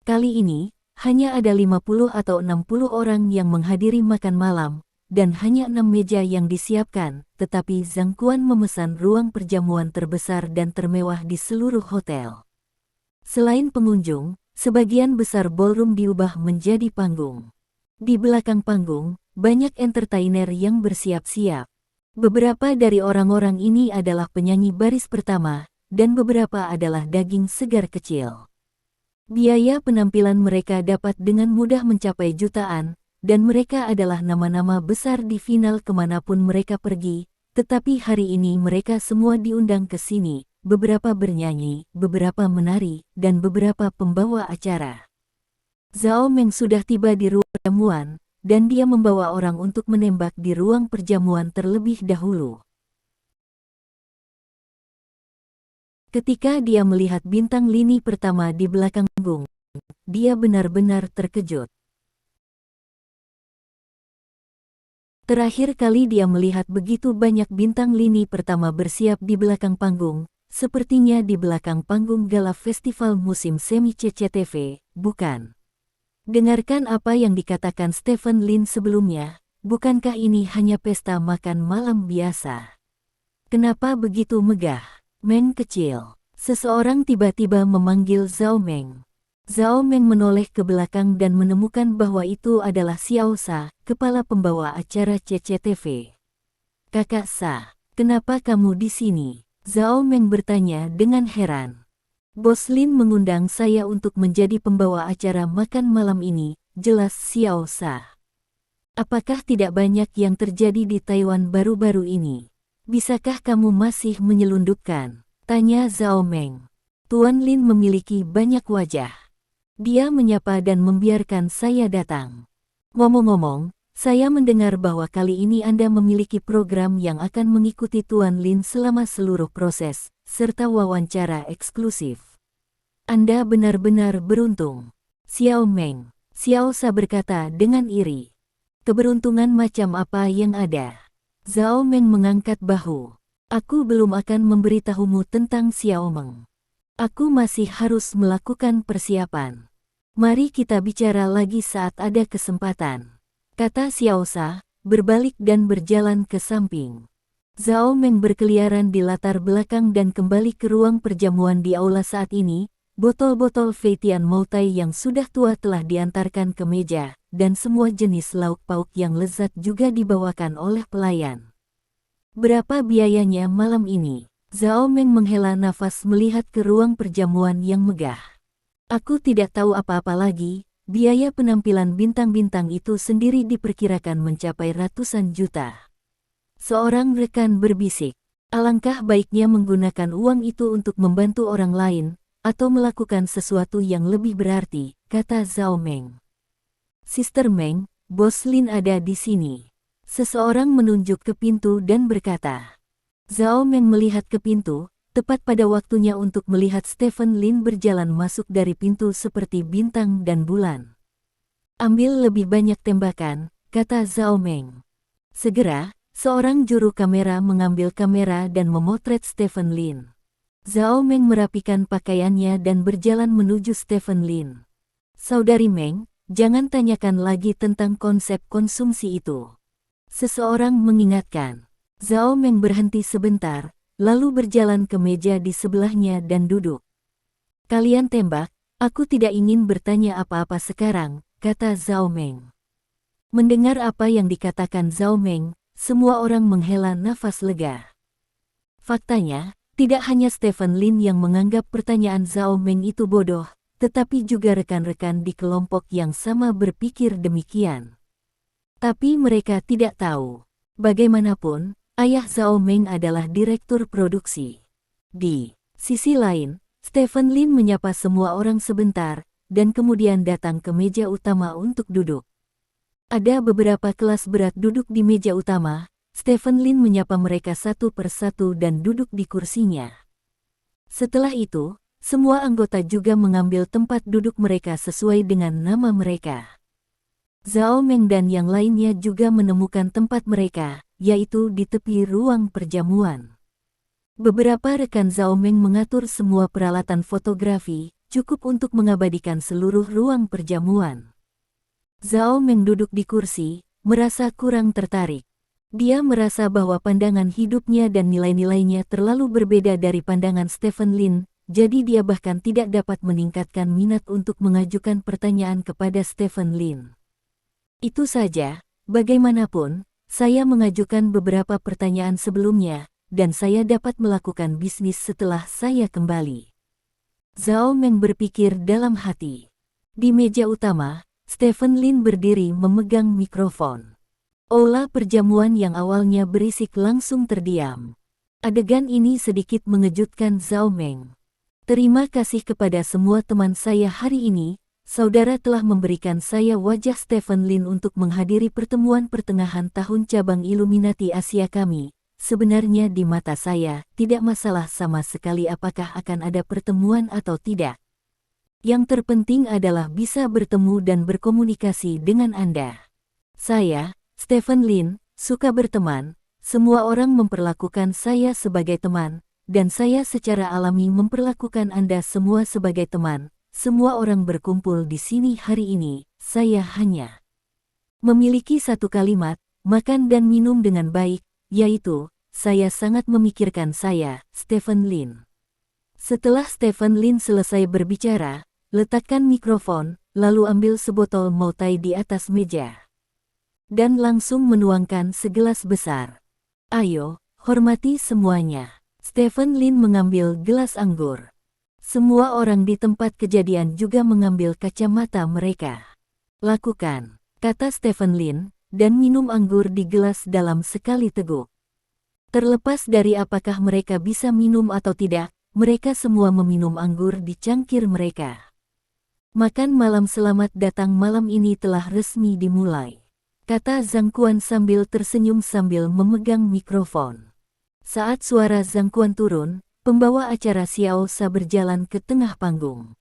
Kali ini, hanya ada 50 atau 60 orang yang menghadiri makan malam, dan hanya 6 meja yang disiapkan, tetapi Zhang Quan memesan ruang perjamuan terbesar dan termewah di seluruh hotel. Selain pengunjung, sebagian besar ballroom diubah menjadi panggung. Di belakang panggung, banyak entertainer yang bersiap-siap. Beberapa dari orang-orang ini adalah penyanyi baris pertama, dan beberapa adalah daging segar kecil. Biaya penampilan mereka dapat dengan mudah mencapai jutaan, dan mereka adalah nama-nama besar di final kemanapun mereka pergi, tetapi hari ini mereka semua diundang ke sini, beberapa bernyanyi, beberapa menari, dan beberapa pembawa acara. Zhao Meng sudah tiba di ruang perjamuan, dan dia membawa orang untuk menembak di ruang perjamuan terlebih dahulu. Ketika dia melihat bintang lini pertama di belakang panggung, dia benar-benar terkejut. Terakhir kali dia melihat begitu banyak bintang lini pertama bersiap di belakang panggung, sepertinya di belakang panggung gala festival musim semi CCTV, bukan? Dengarkan apa yang dikatakan Stephen Lin sebelumnya, bukankah ini hanya pesta makan malam biasa? Kenapa begitu megah? Meng kecil. Seseorang tiba-tiba memanggil Zhao Meng. Zhao Meng menoleh ke belakang dan menemukan bahwa itu adalah Xiao Sa, kepala pembawa acara CCTV. Kakak Sa, kenapa kamu di sini? Zhao Meng bertanya dengan heran. Bos Lin mengundang saya untuk menjadi pembawa acara makan malam ini, jelas Xiao Sa. Apakah tidak banyak yang terjadi di Taiwan baru-baru ini? Bisakah kamu masih menyelundupkan? Tanya Zhao Meng. Tuan Lin memiliki banyak wajah. Dia menyapa dan membiarkan saya datang. Ngomong-ngomong, saya mendengar bahwa kali ini Anda memiliki program yang akan mengikuti Tuan Lin selama seluruh proses, serta wawancara eksklusif. Anda benar-benar beruntung. Xiao Meng. Xiao Sa berkata dengan iri. Keberuntungan macam apa yang ada? Zhao Meng mengangkat bahu. Aku belum akan memberitahumu tentang Xiao Meng. Aku masih harus melakukan persiapan. Mari kita bicara lagi saat ada kesempatan, kata Xiao Sa, berbalik dan berjalan ke samping. Zhao Meng berkeliaran di latar belakang dan kembali ke ruang perjamuan di aula saat ini. Botol-botol Feitian Moutai yang sudah tua telah diantarkan ke meja, dan semua jenis lauk pauk yang lezat juga dibawakan oleh pelayan. Berapa biayanya malam ini? Zhao Meng menghela nafas melihat ke ruang perjamuan yang megah. Aku tidak tahu apa-apa lagi, biaya penampilan bintang-bintang itu sendiri diperkirakan mencapai ratusan juta. Seorang rekan berbisik, alangkah baiknya menggunakan uang itu untuk membantu orang lain, atau melakukan sesuatu yang lebih berarti, kata Zhao Meng. Sister Meng, Bos Lin ada di sini. Seseorang menunjuk ke pintu dan berkata. Zhao Meng melihat ke pintu, tepat pada waktunya untuk melihat Stephen Lin berjalan masuk dari pintu seperti bintang dan bulan. Ambil lebih banyak tembakan, kata Zhao Meng. Segera, seorang juru kamera mengambil kamera dan memotret Stephen Lin. Zhao Meng merapikan pakaiannya dan berjalan menuju Stephen Lin. Saudari Meng, jangan tanyakan lagi tentang konsep konsumsi itu. Seseorang mengingatkan. Zhao Meng berhenti sebentar, lalu berjalan ke meja di sebelahnya dan duduk. Kalian tembak, aku tidak ingin bertanya apa-apa sekarang, kata Zhao Meng. Mendengar apa yang dikatakan Zhao Meng, semua orang menghela nafas lega. Faktanya, tidak hanya Stephen Lin yang menganggap pertanyaan Zhao Meng itu bodoh, tetapi juga rekan-rekan di kelompok yang sama berpikir demikian. Tapi mereka tidak tahu. Bagaimanapun, ayah Zhao Meng adalah direktur produksi. Di sisi lain, Stephen Lin menyapa semua orang sebentar, dan kemudian datang ke meja utama untuk duduk. Ada beberapa kelas berat duduk di meja utama, Stephen Lin menyapa mereka satu persatu dan duduk di kursinya. Setelah itu, semua anggota juga mengambil tempat duduk mereka sesuai dengan nama mereka. Zhao Meng dan yang lainnya juga menemukan tempat mereka, yaitu di tepi ruang perjamuan. Beberapa rekan Zhao Meng mengatur semua peralatan fotografi, cukup untuk mengabadikan seluruh ruang perjamuan. Zhao Meng duduk di kursi, merasa kurang tertarik. Dia merasa bahwa pandangan hidupnya dan nilai-nilainya terlalu berbeda dari pandangan Stephen Lin, jadi dia bahkan tidak dapat meningkatkan minat untuk mengajukan pertanyaan kepada Stephen Lin. Itu saja, bagaimanapun, saya mengajukan beberapa pertanyaan sebelumnya, dan saya dapat melakukan bisnis setelah saya kembali. Zhao Meng berpikir dalam hati. Di meja utama, Stephen Lin berdiri memegang mikrofon. Aula perjamuan yang awalnya berisik langsung terdiam. Adegan ini sedikit mengejutkan Zhao Meng. Terima kasih kepada semua teman saya hari ini. Saudara telah memberikan saya wajah Stephen Lin untuk menghadiri pertemuan pertengahan tahun cabang Illuminati Asia kami. Sebenarnya di mata saya, tidak masalah sama sekali apakah akan ada pertemuan atau tidak. Yang terpenting adalah bisa bertemu dan berkomunikasi dengan Anda. Saya, Stephen Lin, suka berteman, semua orang memperlakukan saya sebagai teman, dan saya secara alami memperlakukan Anda semua sebagai teman. Semua orang berkumpul di sini hari ini, saya hanya memiliki satu kalimat, makan dan minum dengan baik, yaitu, saya sangat memikirkan saya, Stephen Lin. Setelah Stephen Lin selesai berbicara, letakkan mikrofon, lalu ambil sebotol Moutai di atas meja. Dan langsung menuangkan segelas besar. Ayo, hormati semuanya. Stephen Lin mengambil gelas anggur. Semua orang di tempat kejadian juga mengambil kacamata mereka. Lakukan, kata Stephen Lin, dan minum anggur di gelas dalam sekali teguk. Terlepas dari apakah mereka bisa minum atau tidak, mereka semua meminum anggur di cangkir mereka. Makan malam selamat datang malam ini telah resmi dimulai, kata Zhang Quan sambil tersenyum sambil memegang mikrofon. Saat suara Zhang Quan turun, pembawa acara Xiao Sa berjalan ke tengah panggung.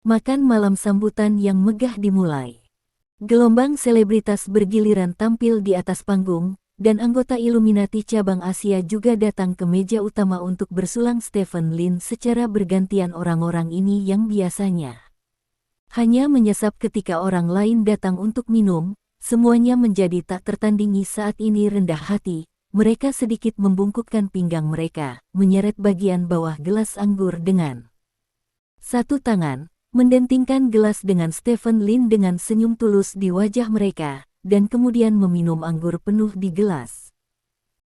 Makan malam sambutan yang megah dimulai. Gelombang selebritas bergiliran tampil di atas panggung, dan anggota Illuminati cabang Asia juga datang ke meja utama untuk bersulang Stephen Lin secara bergantian. Orang-orang ini yang biasanya hanya menyesap ketika orang lain datang untuk minum, semuanya menjadi tak tertandingi saat ini rendah hati. Mereka sedikit membungkukkan pinggang mereka, menyeret bagian bawah gelas anggur dengan satu tangan, mendentingkan gelas dengan Stephen Lin dengan senyum tulus di wajah mereka, dan kemudian meminum anggur penuh di gelas.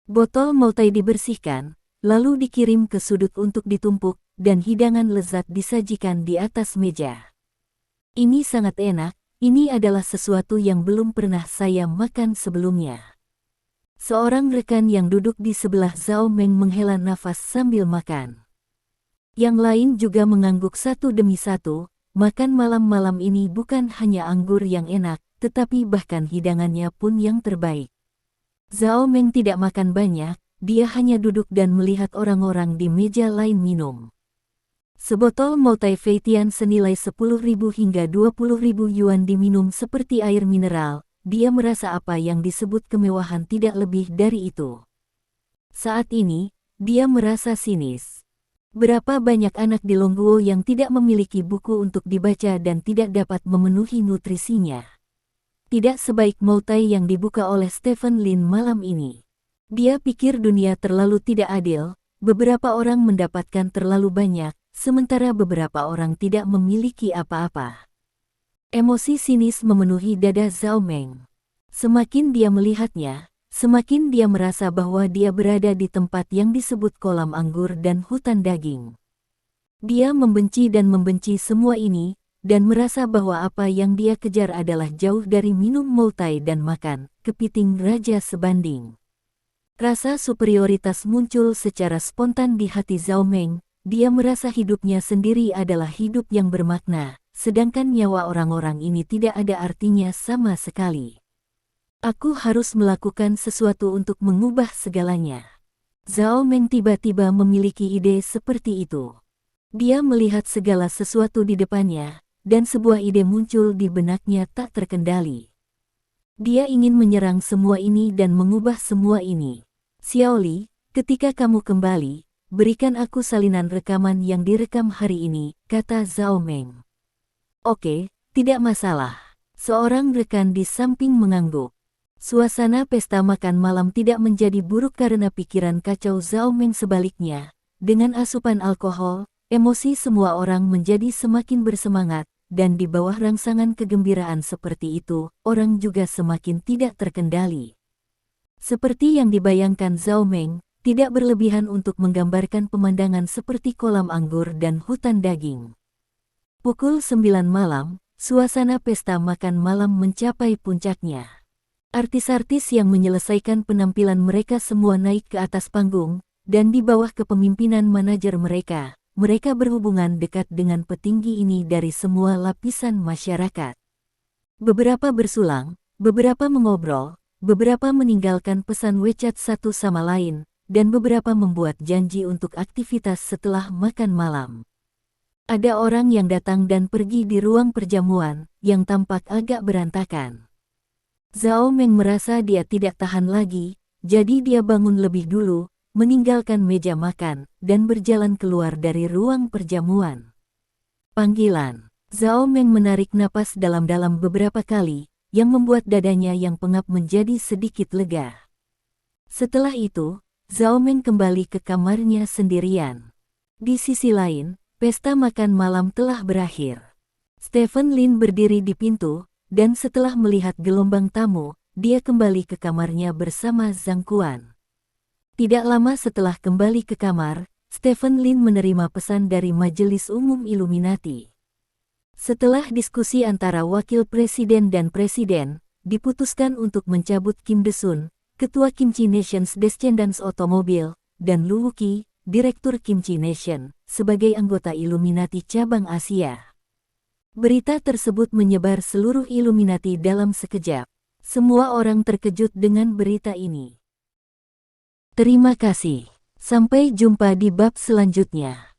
Botol Moutai dibersihkan, lalu dikirim ke sudut untuk ditumpuk, dan hidangan lezat disajikan di atas meja. Ini sangat enak, ini adalah sesuatu yang belum pernah saya makan sebelumnya. Seorang rekan yang duduk di sebelah Zhao Meng menghela nafas sambil makan. Yang lain juga mengangguk satu demi satu, makan malam-malam ini bukan hanya anggur yang enak, tetapi bahkan hidangannya pun yang terbaik. Zhao Meng tidak makan banyak, dia hanya duduk dan melihat orang-orang di meja lain minum. Sebotol multivitamin senilai 10.000 hingga 20.000 yuan diminum seperti air mineral, dia merasa apa yang disebut kemewahan tidak lebih dari itu. Saat ini, dia merasa sinis. Berapa banyak anak di Longguo yang tidak memiliki buku untuk dibaca dan tidak dapat memenuhi nutrisinya. Tidak sebaik multai yang dibuka oleh Stephen Lin malam ini. Dia pikir dunia terlalu tidak adil, beberapa orang mendapatkan terlalu banyak, sementara beberapa orang tidak memiliki apa-apa. Emosi sinis memenuhi dada Zhao Meng. Semakin dia melihatnya, semakin dia merasa bahwa dia berada di tempat yang disebut kolam anggur dan hutan daging. Dia membenci dan membenci semua ini, dan merasa bahwa apa yang dia kejar adalah jauh dari minum multai dan makan kepiting raja sebanding. Rasa superioritas muncul secara spontan di hati Zhao Meng, dia merasa hidupnya sendiri adalah hidup yang bermakna, sedangkan nyawa orang-orang ini tidak ada artinya sama sekali. Aku harus melakukan sesuatu untuk mengubah segalanya. Zhao Meng tiba-tiba memiliki ide seperti itu. Dia melihat segala sesuatu di depannya, dan sebuah ide muncul di benaknya tak terkendali. Dia ingin menyerang semua ini dan mengubah semua ini. Xiao Li, ketika kamu kembali, berikan aku salinan rekaman yang direkam hari ini, kata Zhao Meng. Oke, tidak masalah. Seorang rekan di samping mengangguk. Suasana pesta makan malam tidak menjadi buruk karena pikiran kacau Zhao Meng sebaliknya. Dengan asupan alkohol, emosi semua orang menjadi semakin bersemangat, dan di bawah rangsangan kegembiraan seperti itu, orang juga semakin tidak terkendali. Seperti yang dibayangkan Zhao Meng, tidak berlebihan untuk menggambarkan pemandangan seperti kolam anggur dan hutan daging. Pukul 9 malam, suasana pesta makan malam mencapai puncaknya. Artis-artis yang menyelesaikan penampilan mereka semua naik ke atas panggung, dan di bawah kepemimpinan manajer mereka berhubungan dekat dengan petinggi ini dari semua lapisan masyarakat. Beberapa bersulang, beberapa mengobrol, beberapa meninggalkan pesan WeChat satu sama lain, dan beberapa membuat janji untuk aktivitas setelah makan malam. Ada orang yang datang dan pergi di ruang perjamuan, yang tampak agak berantakan. Zhao Meng merasa dia tidak tahan lagi, jadi dia bangun lebih dulu, meninggalkan meja makan, dan berjalan keluar dari ruang perjamuan. Panggilan. Zhao Meng menarik napas dalam-dalam beberapa kali, yang membuat dadanya yang pengap menjadi sedikit lega. Setelah itu, Zhao Meng kembali ke kamarnya sendirian. Di sisi lain, pesta makan malam telah berakhir. Stephen Lin berdiri di pintu, dan setelah melihat gelombang tamu, dia kembali ke kamarnya bersama Zhang Quan. Tidak lama setelah kembali ke kamar, Stephen Lin menerima pesan dari Majelis Umum Illuminati. Setelah diskusi antara Wakil Presiden dan Presiden, diputuskan untuk mencabut Kim Desun, Ketua Kimchi Nations Descendants Otomobil, dan Lu Wuqi, Direktur Kimchi Nation, sebagai anggota Illuminati cabang Asia. Berita tersebut menyebar seluruh Illuminati dalam sekejap. Semua orang terkejut dengan berita ini. Terima kasih. Sampai jumpa di bab selanjutnya.